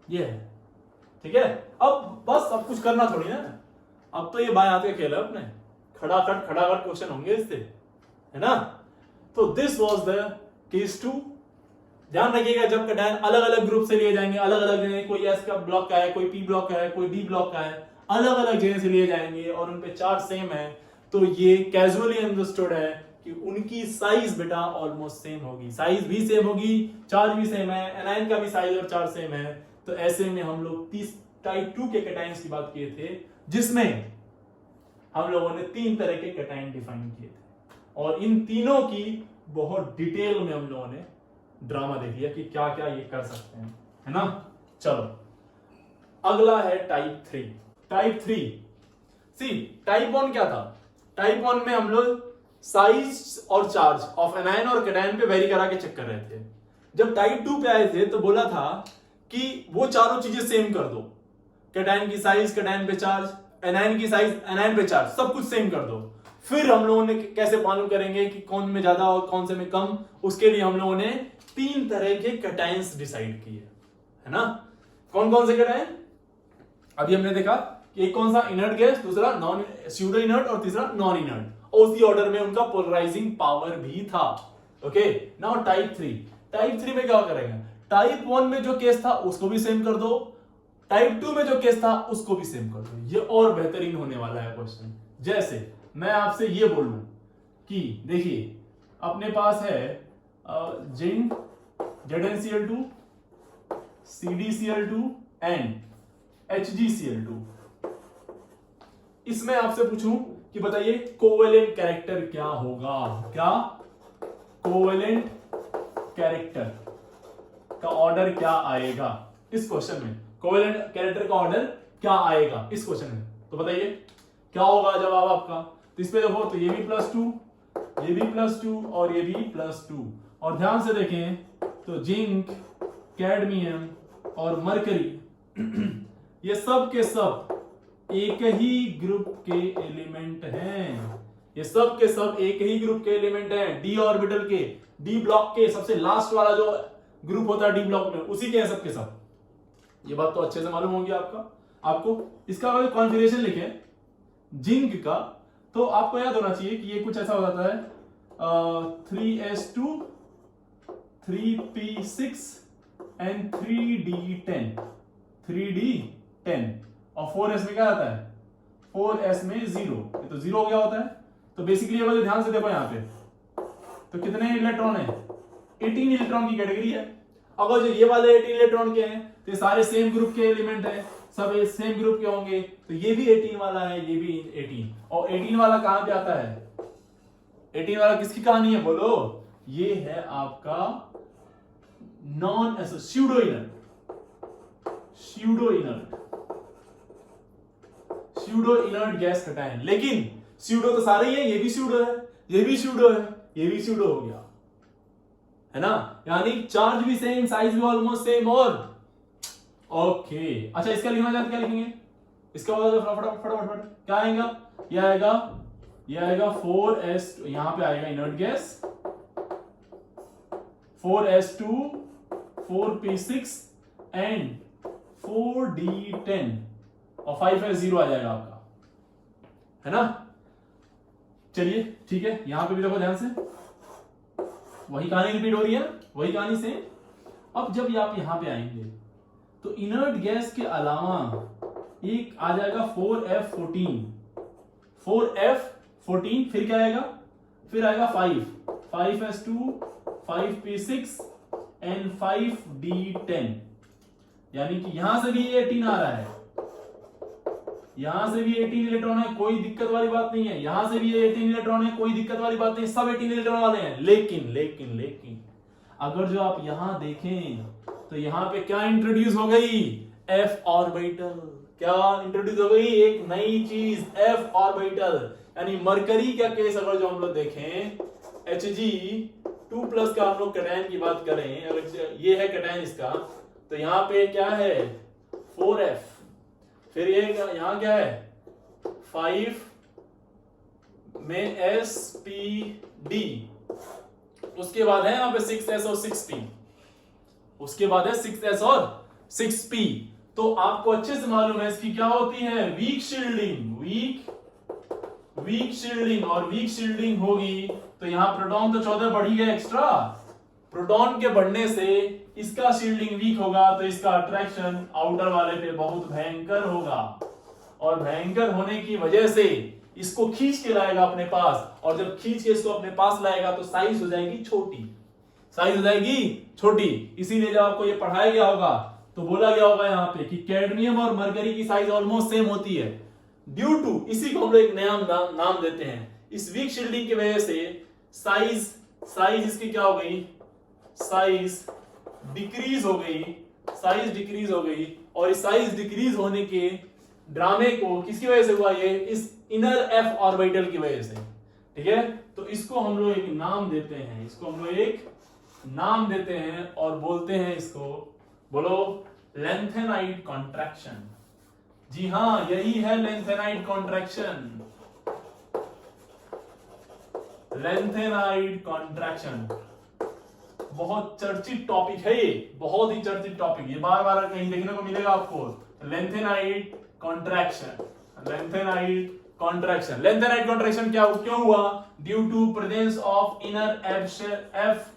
A: ये है, ठीक है। अब बस अब कुछ करना थोड़ी ना, अब तो ये बाएं हाथ का खेल है अपने, खड़ाखट क्वेश्चन होंगे इससे, है ना। तो दिस वाज द केस 2। ध्यान रखिएगा जब कटायन अलग अलग ग्रुप से लिए जाएंगे, अलग अलग जगह, कोई एस का ब्लॉक का है, कोई पी ब्लॉक का है, कोई डी ब्लॉक का है, अलग अलग जगह से लिए जाएंगे और उनपे चार्ज सेम है, तो ये कैजुअली अंडरस्टूड है कि उनकी साइज बेटा ऑलमोस्ट सेम होगी, साइज भी सेम होगी, चार्ज भी सेम है, एनायन का भी साइज और चार्ज सेम है। तो ऐसे में हम लोग टाइप 2 के कैटायंस की बात किए थे, जिसमें हम लोगों ने 3 तरह के कैटायन डिफाइन किए थे, और इन तीनों की बहुत डिटेल में हम लोगों ने ड्रामा देख लिया कि क्या क्या ये कर सकते हैं, है ना। चलो अगला है टाइप 3। टाइप 3 सी टाइप 1 क्या था, टाइप 1 में हम लोग साइज और चार्ज ऑफ एनायन और कैटायन पे वेरी करा के चेक कर रहे थे। जब टाइप 2 पे आए थे तो बोला था कि वो चारों चीजें सेम कर दो, कैटायन की साइज, कैटायन पे चार्ज, एनायन की साइज, एनायन पे चार्ज, सब कुछ सेम कर दो। फिर हम लोगों ने कैसे मालूम करेंगे कि कौन में ज्यादा और कौन से में कम, उसके लिए हम लोगों ने 3 तरह के कैटायंस डिसाइड किए, है ना। कौन कौन से कैटायन अभी हमने देखा कि एक कौन सा इनर्ट गैस, दूसरा नॉन स्यूडो इनर्ट और तीसरा नॉन इनर्ट, और उसी ऑर्डर में उनका पोलराइजिंग पावर भी था। Okay now type 3। टाइप 3 में क्या करेंगे, टाइप 1 में जो केस था उसको भी सेम कर दो, टाइप 2 में जो केस था उसको भी सेम कर दो। ये और बेहतरीन होने वाला है क्वेश्चन। जैसे मैं आपसे ये बोलूं कि देखिए अपने पास है zinc, ZnCl2, CdCl2 and HgCl2। इसमें आपसे पूछूं कि बताइए कोवेलेंट कैरेक्टर क्या होगा, क्या कोवेलेंट कैरेक्टर का ऑर्डर क्या आएगा इस क्वेश्चन में, कोवेलेंट कैरेक्टर का ऑर्डर क्या आएगा इस क्वेश्चन में, तो बताइए क्या होगा जवाब आपका। तो इस पे देखो तो ये भी +2, ये भी +2 और ये भी +2, और ध्यान से देखें तो जिंक, कैडमियम और मरकरी ये सब के सब एक ही ग्रुप के एलिमेंट हैं, ये सब के सब एक ही ग्रुप के एलिमेंट हैं, डी ऑर्बिटल के, डी ब्लॉक के सबसे लास्ट वाला जो ग्रुप होता है डी ब्लॉक में, उसी के हैं सब के सब। ये बात तो अच्छे से मालूम होगी आपको। इसका अगर कॉन्फ़िगरेशन लिखें जिंक का, तो आपको याद होना चाहिए कि ये कुछ ऐसा हो जाता है 3s2 3p6 एंड 3d10 और 4s में क्या आता है 4s में 0, ये तो 0 हो गया होता है। तो बेसिकली अगर ध्यान से देखो यहाँ पे तो कितने इलेक्ट्रॉन है 18 इलेक्ट्रॉन की कैटेगरी है। अगर जो ये वाले 18 इलेक्ट्रॉन के हैं तो ये सारे सेम ग्रुप के एलिमेंट है, सब सेम ग्रुप के होंगे, तो ये भी 18 वाला है, ये भी 18। और 18 वाला कहां पे आता है, 18 वाला किसकी कहानी है बोलो, ये है आपका non pseudo inert gas cation. लेकिन स्यूडो तो सारे ही है, ये भी स्यूडो है, ये भी स्यूडो है, ये भी स्यूडो हो गया, है ना। यानी चार्ज भी सेम, साइज भी ऑलमोस्ट सेम। और ओके अच्छा इसका लिखना चाहते क्या लिखेंगे, इसका फटाफट क्या आएगा, ये आएगा 4s, यहां पे आएगा inert gas 4s2 4p6 and 4d10 और 5s0 आ जाएगा आपका, है ना। चलिए ठीक है, यहां पे भी देखो ध्यान से, वही कहानी रिपीट हो रही है, वही कहानी से। अब जब आप यहां पे आएंगे तो इनर्ट गैस के अलावा एक आ जाएगा 4f14, फिर क्या आएगा, फिर आएगा 5s2 5p6 एंड 5d10। यानी कि यहां से भी 18 आ रहा है, यहां से भी 18 इलेक्ट्रॉन है, कोई दिक्कत वाली बात नहीं है, यहां से भी 18 इलेक्ट्रॉन है, कोई दिक्कत वाली बात नहीं, सब 18 इलेक्ट्रॉन वाले हैं। लेकिन अगर जो आप यहां देखें तो यहां पे क्या इंट्रोड्यूस हो गई, f ऑर्बिटल। क्या इंट्रोड्यूस हो गई, एक नई चीज, f ऑर्बिटल। यानी मरकरी का केस अगर जो हम लोग देखें, Hg2+ का हम लोग कैटायन की बात करें, अगर ये है कैटायन इसका, तो यहाँ पे क्या है 4f, फिर ये यहाँ क्या है 5 में sp_d, उसके बाद है यहाँ पे 6s और 6p, उसके बाद है 6s और 6p। तो आपको अच्छे से मालूम है इसकी क्या होती है, वीक शील्डिंग, वीक शील्डिंग, और वीक शील्डिंग होगी तो यहां प्रोटॉन तो 14 बढ़ ही गए एक्स्ट्रा, प्रोटॉन के बढ़ने से इसका शील्डिंग वीक होगा तो इसका अट्रैक्शन आउटर वाले पे बहुत भयंकर होगा, और भयंकर होने की वजह से इसको खींच के लाएगा अपने पास, और जब खींच के इसको अपने पास लाएगा तो साइज हो जाएगी छोटी, साइज हो जाएगी छोटी। इसीलिए जब आपको ये पढ़ाया गया होगा तो बोला गया होगा यहाँ पे कि कैडमियम और मरकरी की साइज ऑलमोस्ट सेम होती है, ड्यू टू, इसी को हम लोग एक नया नाम देते हैं, इस वीक शील्डिंग की वजह से साइज इसकी क्या हो गई, साइज डिक्रीज हो गई, साइज डिक्रीज हो गई। और इस साइज डिक्रीज होने के ड्रामे को किसकी वजह से हुआ, ये इस इनर f ऑर्बिटल की वजह से, ठीक है। तो इसको हम लोग एक नाम देते हैं, इसको हम लोग एक नाम देते हैं और बोलते हैं इसको, बोलो, लेंथेनाइड कॉन्ट्रैक्शन। जी हां, यही है लेंथेनाइड कॉन्ट्रैक्शन, लेंथेनाइड कॉन्ट्रैक्शन। बहुत चर्चित टॉपिक है ये, बहुत ही चर्चित टॉपिक, ये बार बार कहीं देखने को मिलेगा आपको, lanthanide contraction, lanthanide contraction. Lanthanide contraction क्या क्यों हुआ, due to presence of inner f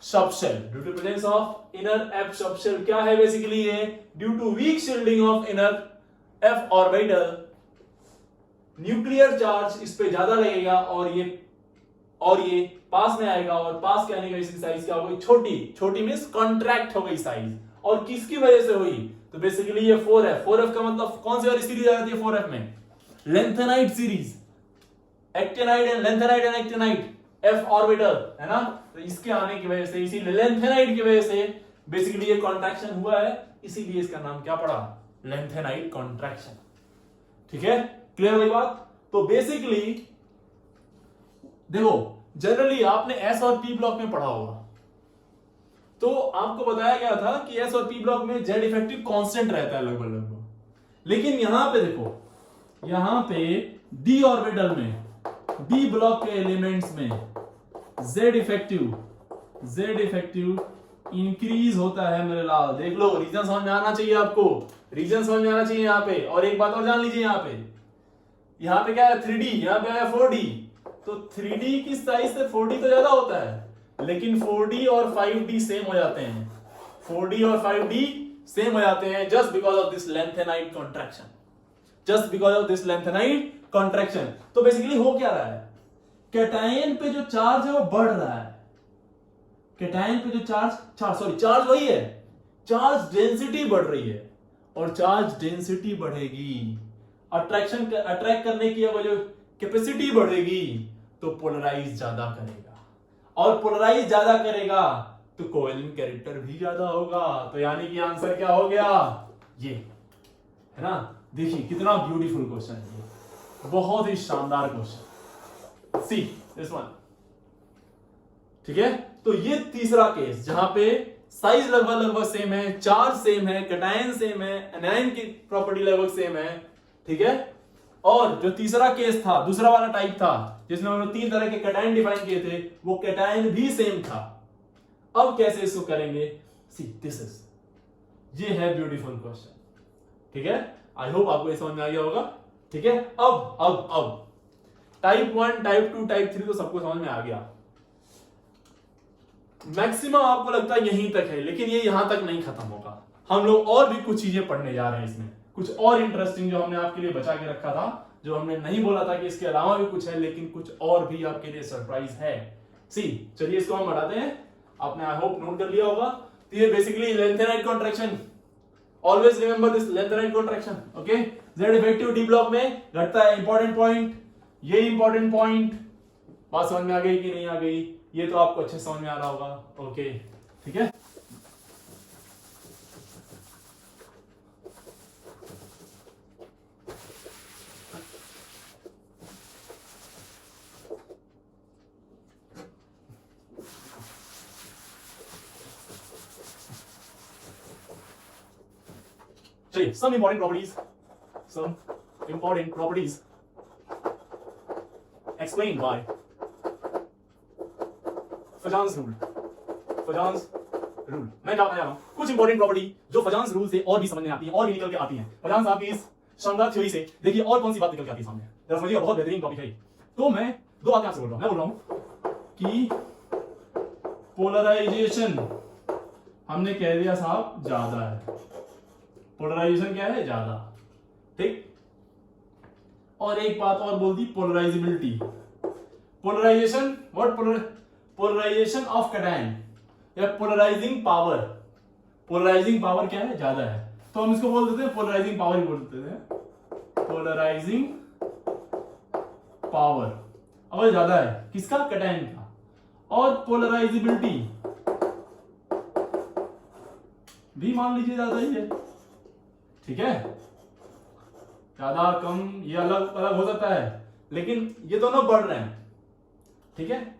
A: subshell, due to presence of inner f subshell. क्या है बेसिकली ये, due to weak shielding of inner f orbital, nuclear charge इस पे ज्यादा लगेगा और ये पास में आएगा, और पास के आने की वजह से साइज क्या हो गई, छोटी मींस कॉन्ट्रैक्ट हो गई साइज। और किसकी वजह से हुई, तो बेसिकली ये 4f का मतलब कौन सी वाली सीरीज आ जाती है 4f में, lanthanide series, actinide and lanthanide and actinide f orbital, है ना। तो इसके आने की वजह से, इसी लेंथेनाइड की वजह से बेसिकली ये कॉन्ट्रैक्शन हुआ है, इसीलिए इसका नाम क्या पड़ा, लेंथेनाइड कॉन्ट्रैक्शन। ठीक है, क्लियर हुई बात। तो बेसिकली देखो, जनरली आपने एस और पी ब्लॉक में पढ़ा होगा, तो आपको बताया गया था कि एस और पी ब्लॉक में जेड इफेक्टिव कांस्टेंट रहता है लगभग, लेकिन यहां पे देखो, यहां पे डी ऑर्बिटल में, डी ब्लॉक के एलिमेंट्स में जेड इफेक्टिव इंक्रीज होता है मेरे लाल। देख लो, रीजन समझ में आना चाहिए आपको, रीजन समझ में आना चाहिए यहाँ पे। और एक बात और जान लीजिए, यहाँ पे क्या है 3D, यहाँ पे है 4D। तो 3D की साइज से 4D तो ज्यादा होता है, लेकिन 4D और 5D सेम हो जाते हैं, 4D और 5D सेम हो जाते हैं just because of this lanthanide contraction, just because of this lanthanide contraction. तो बेसिकली हो क्या रहा है, कैटायन पे जो चार्ज है वो बढ़ रहा है, कैटायन पे जो चार्ज वही है, चार्ज डेंसिटी बढ़ रही है, और चार्ज डेंसिटी बढ़ेगी, अट्रैक्ट करने की वजह कैपेसिटी बढ़ेगी, तो पोलराइज ज्यादा करेगा, और पोलराइज ज्यादा करेगा तो कोवेलेंट कैरेक्टर भी ज्यादा होगा। तो यानी कि आंसर क्या हो गया, ये है ना। देखिए कितना ब्यूटीफुल क्वेश्चन है, बहुत ही शानदार क्वेश्चन। सी दिस वन, ठीक है। तो ये तीसरा केस जहां पे साइज लगभग सेम है, चार्ज सेम है, कैटायन सेम है, एनायन की प्रॉपर्टी लगभग सेम है, ठीक है। और जो तीसरा केस था, दूसरा वाला टाइप था जिसमें हम लोग 3 तरह के कैटायन डिफाइन किए थे, वो कैटायन भी सेम था। अब कैसे इसको करेंगे, सी दिस इज, ये है ब्यूटीफुल क्वेश्चन, ठीक है। आई होप आपको ये समझ में आ गया होगा, ठीक है। अब टाइप 1, टाइप 2, टाइप 3 तो सबको समझ में आ गया। मैक्सिमम आपको लगता है यहीं तक है, लेकिन ये यहां तक नहीं खत्म होगा, हम लोग और भी कुछ चीजें पढ़ने जा रहे हैं इसमें, कुछ और इंटरेस्टिंग जो हमने आपके लिए बचा के रखा था, जो हमने नहीं बोला था कि इसके अलावा भी कुछ है, लेकिन कुछ और भी आपके लिए सरप्राइज है। सी चलिए इसको हम बढ़ाते हैं, आपने आई होप नोट कर लिया होगा। तो ये basically lanthanide contraction always remember this left right contraction, okay. Z effective D block में घटता है, इंपॉर्टेंट पॉइंट, ये इंपॉर्टेंट पॉइंट। बात समझ में आ गई कि नहीं आ गई? ये तो आपको अच्छे समझ में आ रहा होगा, ओके, ठीक है। चलिए, some important properties explained by Fajans rule. मैं क्या बताने जा रहा हूं, कुछ इंपॉर्टेंट प्रॉपर्टी जो फजांस रूल से और भी समझ में आती है और भी निकल के आती है। फजांस साहब की इस शानदार थ्योरी से देखिए और कौन सी बात निकल के आती है सामने, जरा समझिए, बहुत बेहतरीन टॉपिक है। तो मैं दो बातें आपसे बोल रहा हूं। मैं बोल रहा हूं कि पोलराइजेशन हमने कह दिया साहब ज्यादा है, पोलराइजेशन क्या है? ज्यादा, ठीक। और एक बात और बोल दी, polarisability. Polarisation what? Polarisation of cation या पोलराइजिंग पावर। पोलराइजिंग पावर क्या है? ज्यादा है, तो हम इसको बोल देते हैं पोलराइजिंग पावर ही बोल देते हैं, पोलराइजिंग पावर। अब ज्यादा है किसका? कैटायन का। और पोलराइजेबिलिटी भी मान लीजिए ज्यादा ही है, ठीक है। ज्यादा कम ये अलग अलग हो सकता है, लेकिन ये दोनों बढ़ रहे हैं, ठीक है।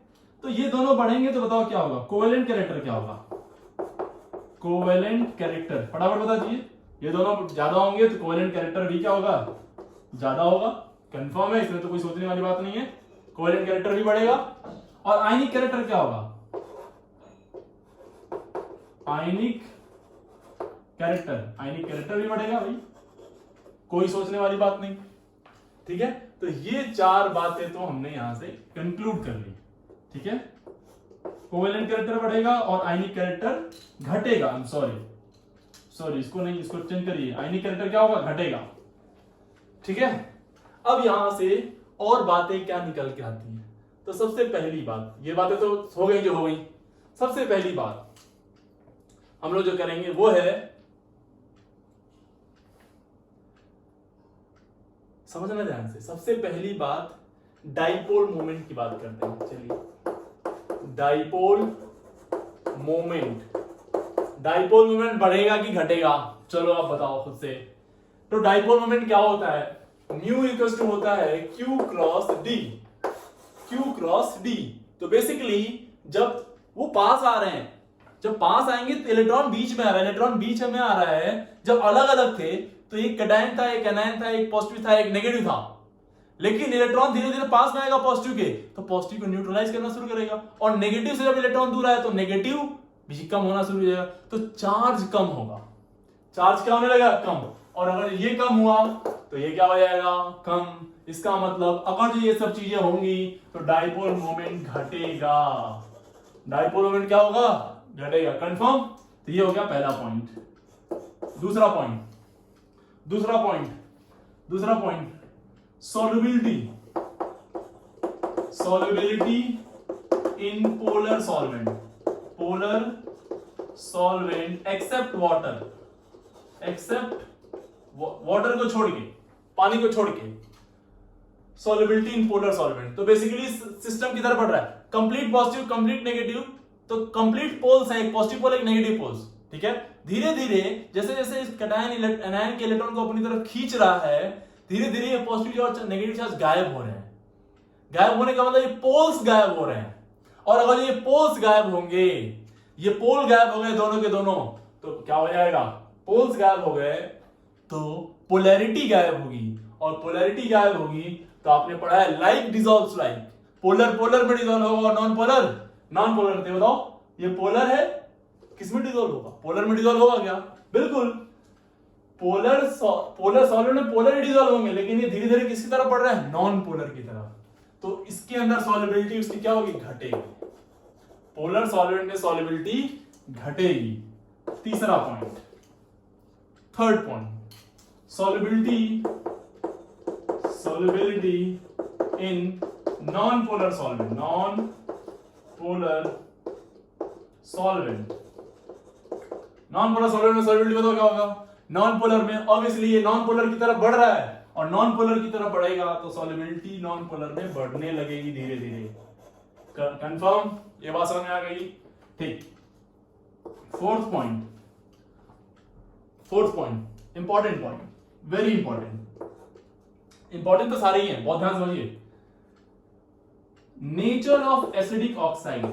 A: तो ये दोनों बढ़ेंगे तो बताओ क्या होगा? कोवेलेंट कैरेक्टर क्या होगा? कोवेलेंट कैरेक्टर फटाफट बता दीजिए। ये दोनों ज्यादा होंगे तो कोवेलेंट कैरेक्टर भी क्या होगा? ज्यादा होगा। कंफर्म है, इसमें तो कोई सोचने वाली बात नहीं है। कोवेलेंट कैरेक्टर भी बढ़ेगा। और आयनिक कैरेक्टर क्या होगा? आयनिक कैरेक्टर भी बढ़ेगा भाई, कोई सोचने वाली बात नहीं, ठीक है। तो ये चार बातें तो हमने यहां से कंक्लूड कर ली, ठीक है। कोवेलेंट कैरेक्टर बढ़ेगा और आयनिक कैरेक्टर घटेगा। आई एम सॉरी, इसको नहीं, इसको चेंज करिए। आयनिक कैरेक्टर क्या होगा? घटेगा, ठीक है। अब यहां से और बातें क्या निकल के आती हैं? तो सबसे पहली बात, ये बातें तो हो गई जो हो गई। सबसे पहली बात हम लोग जो करेंगे वो है, समझना ध्यान से, सबसे पहली बात डाइपोल मोमेंट की बात करते हैं। चलिए, डाइपोल मोमेंट बढ़ेगा कि घटेगा? चलो आप बताओ खुद से। तो डाइपोल मोमेंट क्या होता है? न्यू इक्वल्स टू होता है Q क्रॉस D। तो बेसिकली जब वो पास आ रहे हैं, जब पास आएंगे तो इलेक्ट्रॉन बीच में आ रहा है, इलेक्ट्रॉन बीच में आ रहा है। जब अलग अलग थे तो एक कैटायन था, एक एनायन था, एक पॉजिटिव था, एक नेगेटिव था। लेकिन इलेक्ट्रॉन धीरे धीरे पास में आएगा पॉजिटिव के, तो पॉजिटिव को न्यूट्रलाइज करना शुरू करेगा। और नेगेटिव से जब इलेक्ट्रॉन दूर आए तो नेगेटिव भी कम होना शुरू हो जाएगा, तो चार्ज कम होगा। चार्ज क्या होने लगा? कम। और अगर ये कम हुआ तो ये क्या हो जाएगा? कम। इसका मतलब अगर ये सब चीजें होंगी तो डाइपोल मोमेंट घटेगा। डाइपोल मोमेंट क्या होगा? घटेगा, कंफर्म। तो ये हो गया पहला पॉइंट। दूसरा point solubility in polar solvent except water को छोड़ के, पानी को छोड़ के, solubility in polar solvent। तो बेसिकली सिस्टम किधर बढ़ रहा है? Complete positive, complete negative. तो कंप्लीट पोल्स है, एक पॉजिटिव पोल, एक नेगेटिव पोल्स, ठीक है। धीरे धीरे जैसे जैसे इस कैटायन एनायन के इलेक्ट्रॉन को अपनी तरफ खींच रहा है, धीरे धीरे ये पॉजिटिव और नेगेटिव चार्ज गायब हो रहे हैं। गायब होने का मतलब ये पोल्स गायब हो रहे हैं। और अगर ये पोल्स गायब होंगे, ये पोल गायब हो गए दोनों के दोनों, तो क्या हो जाएगा? पोल्स गायब हो गए तो पोलैरिटी गायब होगी, और पोलैरिटी गायब होगी तो आपने पढ़ा है लाइक डिसॉल्व्स लाइक। पोलर में डिसॉल्व होगा, नॉन पोलर में। बताओ, ये पोलर है, किसमें डिसॉल्व होगा? पोलर में डिसॉल्व होगा क्या? बिल्कुल। पोलर सॉल्वेंट में पोलर डिसॉल्व होंगे, लेकिन ये धीरे धीरे किसकी तरफ बढ़ रहा है? नॉन पोलर की तरफ। तो इसके अंदर सॉल्युबिलिटी उसकी क्या होगी? घटेगी। पोलर सॉल्वेंट में सॉल्युबिलिटी घटेगी। तीसरा point, third point, solubility in non-polar solvent में सॉल्युबिलिटी बताओ क्या होगा? नॉन पोलर में ऑब्वियसली ये नॉन पोलर की तरफ बढ़ रहा है, और नॉन पोलर की तरफ बढ़ेगा तो सॉल्युबिलिटी नॉन पोलर में बढ़ने लगेगी धीरे धीरे। कंफर्म, ये बात समझ में आ गई? ठीक। Fourth point, important point, very important तो सारे ही हैं, बहुत ध्यान समझिए। Nature of acidic oxide,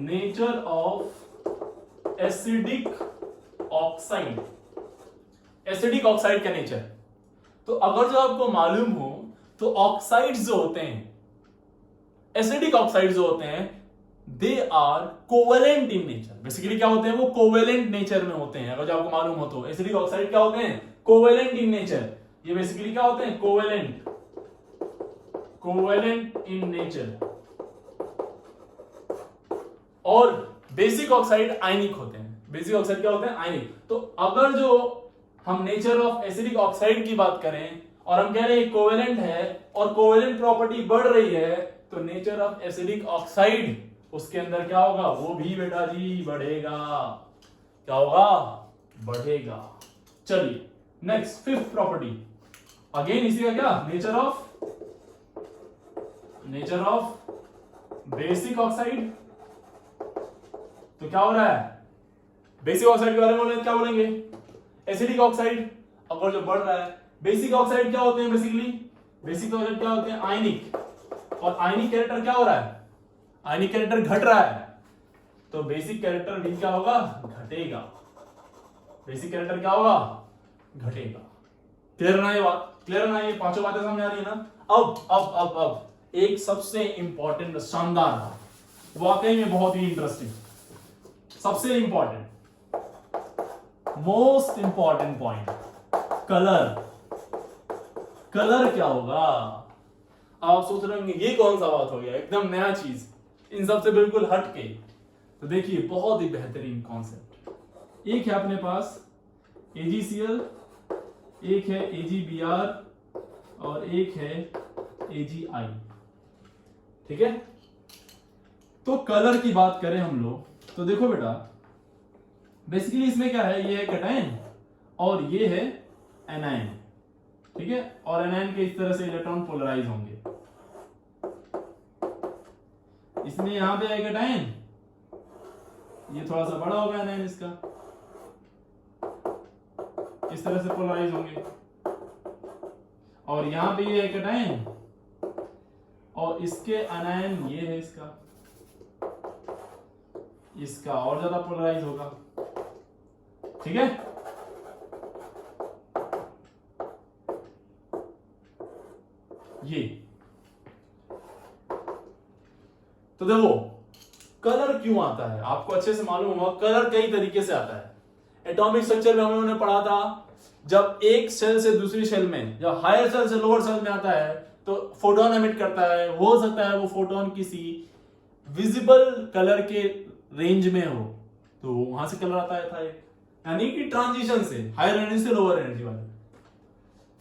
A: nature of acidic oxide, acidic oxide का नेचर। तो अगर जो आपको मालूम हो तो ऑक्साइड्स जो होते हैं, एसिडिक ऑक्साइड्स जो होते हैं, they are covalent in nature. Basically क्या होते हैं? वो कोवेलेंट नेचर में होते हैं। अगर जो आपको मालूम हो तो एसिडिक ऑक्साइड क्या होते हैं? Covalent in nature. ये बेसिकली क्या होते हैं? Covalent in nature. और बेसिक ऑक्साइड आयनिक होते हैं। बेसिक ऑक्साइड क्या होते हैं? आयनिक। तो अगर जो हम नेचर ऑफ एसिडिक ऑक्साइड की बात करें और हम कह रहे हैं कोवेलेंट है और कोवेलेंट प्रॉपर्टी बढ़ रही है, तो नेचर ऑफ एसिडिक ऑक्साइड उसके अंदर क्या होगा? वो भी बेटा जी बढ़ेगा। क्या होगा? बढ़ेगा। चलिए नेक्स्ट, फिफ्थ प्रॉपर्टी, अगेन इसी का क्या? Nature of basic oxide. तो क्या हो रहा है? बेसिक ऑक्साइड के बारे में क्या बोलेंगे? Acidic oxide. अगर जो बढ़ रहा है, बेसिक ऑक्साइड क्या होते हैं? बेसिकली बेसिक ऑक्साइड क्या होते हैं? आयनिक। और आयनिक कैरेक्टर क्या हो रहा है? आयनिक कैरेक्टर घट रहा है, तो बेसिक कैरेक्टर भी क्या होगा? घटेगा। बेसिक कैरेक्टर क्या होगा? घटेगा। क्लियर ना ये बात? क्लियर ना? ये पांचों बातें समझ आ रही है ना? अब एक सबसे इंपॉर्टेंट, शानदार बात, वाकई में बहुत ही इंटरेस्टिंग, सबसे important, most important point, colour. Colour क्या होगा? आप सोच रहे होंगे ये कौन सा बात हो गया, एकदम नया चीज, इन सब से बिल्कुल हटके। तो देखिए बहुत ही बेहतरीन कॉन्सेप्ट। एक है अपने पास AgCl, एक है AgBr और एक है AgI। ठीक है? तो कलर की बात करें हम लोग तो देखो बेटा, बेसिकली इसमें क्या है? ये है कैटायन और ये है एनायन। ठीक है? और एनायन के इस तरह से इलेक्ट्रॉन पोलराइज होंगे। इसमें यहां पे है कैटायन, ये थोड़ा सा बड़ा होगा एनायन इसका, इस तरह से पोलराइज होंगे। और यहां पे ये है कैटायन और इसके एनायन ये है इसका और ज्यादा पोलराइज होगा। ठीक है? ये तो देखो कलर क्यों आता है, आपको अच्छे से मालूम होगा कलर कई तरीके से आता है। एटॉमिक स्ट्रक्चर में हम लोगों ने पढ़ा था, जब एक सेल से दूसरी सेल में, जब हायर सेल से लोअर सेल में आता है तो फोटोन एमिट करता है। हो सकता है वो फोटोन किसी विजिबल कलर के रेंज में हो, तो वहां से कलर आता है, यानी कि ट्रांजिशन से हायर एनर्जी से लोअर एनर्जी वाले।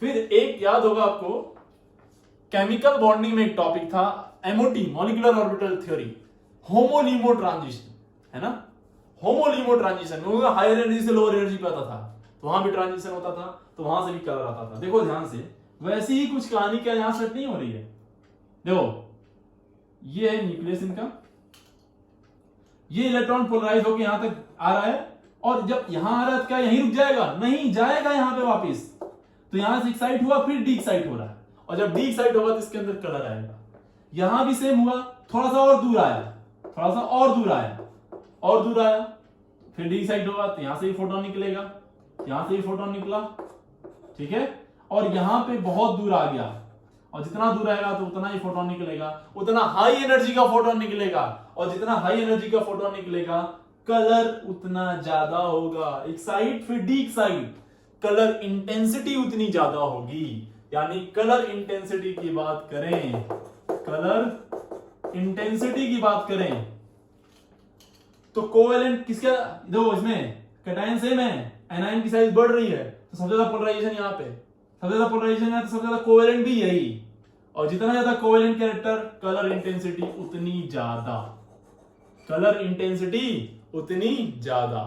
A: फिर एक याद होगा आपको, केमिकल बॉन्डिंग में एक टॉपिक था MOT, molecular orbital theory, HOMO LUMO transition, है ना? होमोलिमो ट्रांजिशन में हायर एनर्जी से लोअर एनर्जी पे आता था, तो वहां भी ट्रांजिशन होता था, तो वहां से भी कलर आता था। देखो ध्यान से, वैसी ही कुछ कहानी क्या यहां सेट नहीं हो रही है? देखो ये है न्यूक्लियस इनका, ये इलेक्ट्रॉन पोलराइज होकर यहां तक आ रहा है, और जब यहां आ रहा है क्या यहीं रुक जाएगा? नहीं, जाएगा यहां पे वापस। तो यहां से एक्साइट हुआ, फिर डी एक्साइट हो रहा है, और जब डी एक्साइट होगा तो इसके अंदर कलर आएगा। यहां भी सेम हुआ, थोड़ा सा और दूर आया, थोड़ा सा और दूर आया, और दूर आया, फिर डी एक्साइट होगा तो यहां से ही फोटोन निकलेगा, यहां से ही फोटोन निकला। ठीक है? और यहां पे बहुत दूर आ गया, और जितना दूर आएगा तो उतना ही फोटोन निकलेगा, उतना हाई एनर्जी का फोटोन निकलेगा, और जितना हाई एनर्जी का फोटोन निकलेगा कलर उतना ज्यादा होगा। एक्साइट फिर डी एक्साइट, कलर इंटेंसिटी उतनी ज्यादा होगी। यानी कलर इंटेंसिटी की बात करें, कलर इंटेंसिटी की बात करें तो कोवेलेंट किसका, देखो इसमें कैटायन सेम है, एनायन की साइज बढ़ रही है, तो सबसे ज्यादा पोलराइजेशन यहाँ पे, सबसे ज्यादा पोलराइजेशन है तो सबसे ज्यादा कोवेलेंट भी यही, और जितना ज्यादा कोवेलेंट कैरेक्टर कलर इंटेंसिटी उतनी ज्यादा, कलर इंटेंसिटी उतनी ज्यादा।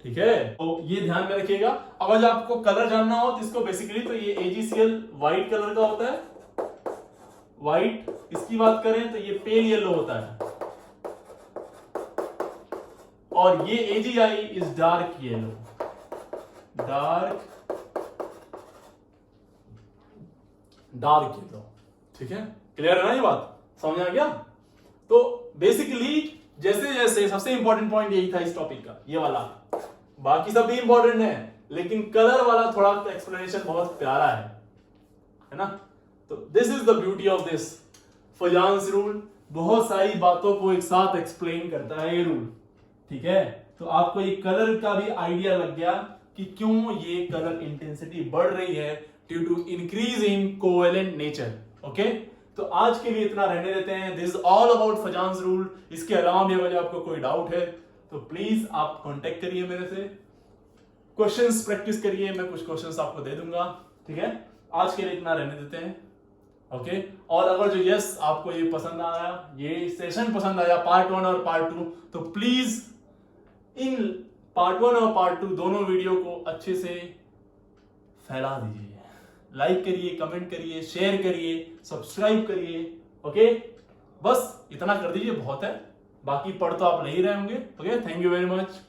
A: ठीक है, तो ये ध्यान में रखिएगा। अगर जो आपको कलर जानना हो तो इसको बेसिकली तो ये AgCl व्हाइट कलर का होता है, व्हाइट। इसकी बात करें तो ये पेल येलो होता है, और ये AgI is dark yellow, dark yellow. ठीक है, क्लियर है ना ये बात, समझ आ गया? तो बेसिकली जैसे जैसे सबसे इंपॉर्टेंट पॉइंट यही था इस टॉपिक का, ये वाला। बाकी सब भी इंपॉर्टेंट है, लेकिन कलर वाला थोड़ा एक्सप्लेनेशन बहुत प्यारा है ना? तो this is the beauty of this Fajans rule. बहुत सारी बातों को एक साथ एक्सप्लेन करता है ये रूल। ठीक है, तो आपको ये कलर का भी आइडिया लग गया कि क्यों ये कलर इंटेंसिटी बढ़ रही है due to increase in covalent nature. Okay, तो आज के लिए इतना रहने देते हैं। This is all about Fajans rule. इसके अलावा भी अगर आपको कोई डाउट है तो प्लीज आप कांटेक्ट करिए मेरे से, क्वेश्चंस प्रैक्टिस करिए, मैं कुछ क्वेश्चंस आपको दे दूंगा। ठीक है, आज के लिए इतना रहने देते हैं। ओके, और अगर जो यस आपको ये पसंद आया, ये सेशन पसंद आया पार्ट 1 और पार्ट 2, तो प्लीज इन पार्ट 1 और पार्ट 2 दोनों वीडियो को अच्छे से फैला दीजिए, लाइक करिए, कमेंट करिए, शेयर करिए, सब्सक्राइब करिए। ओके, बस इतना कर दीजिए, बहुत है। बाकी पढ़ तो आप नहीं रहे होंगे। Okay, thank you very much.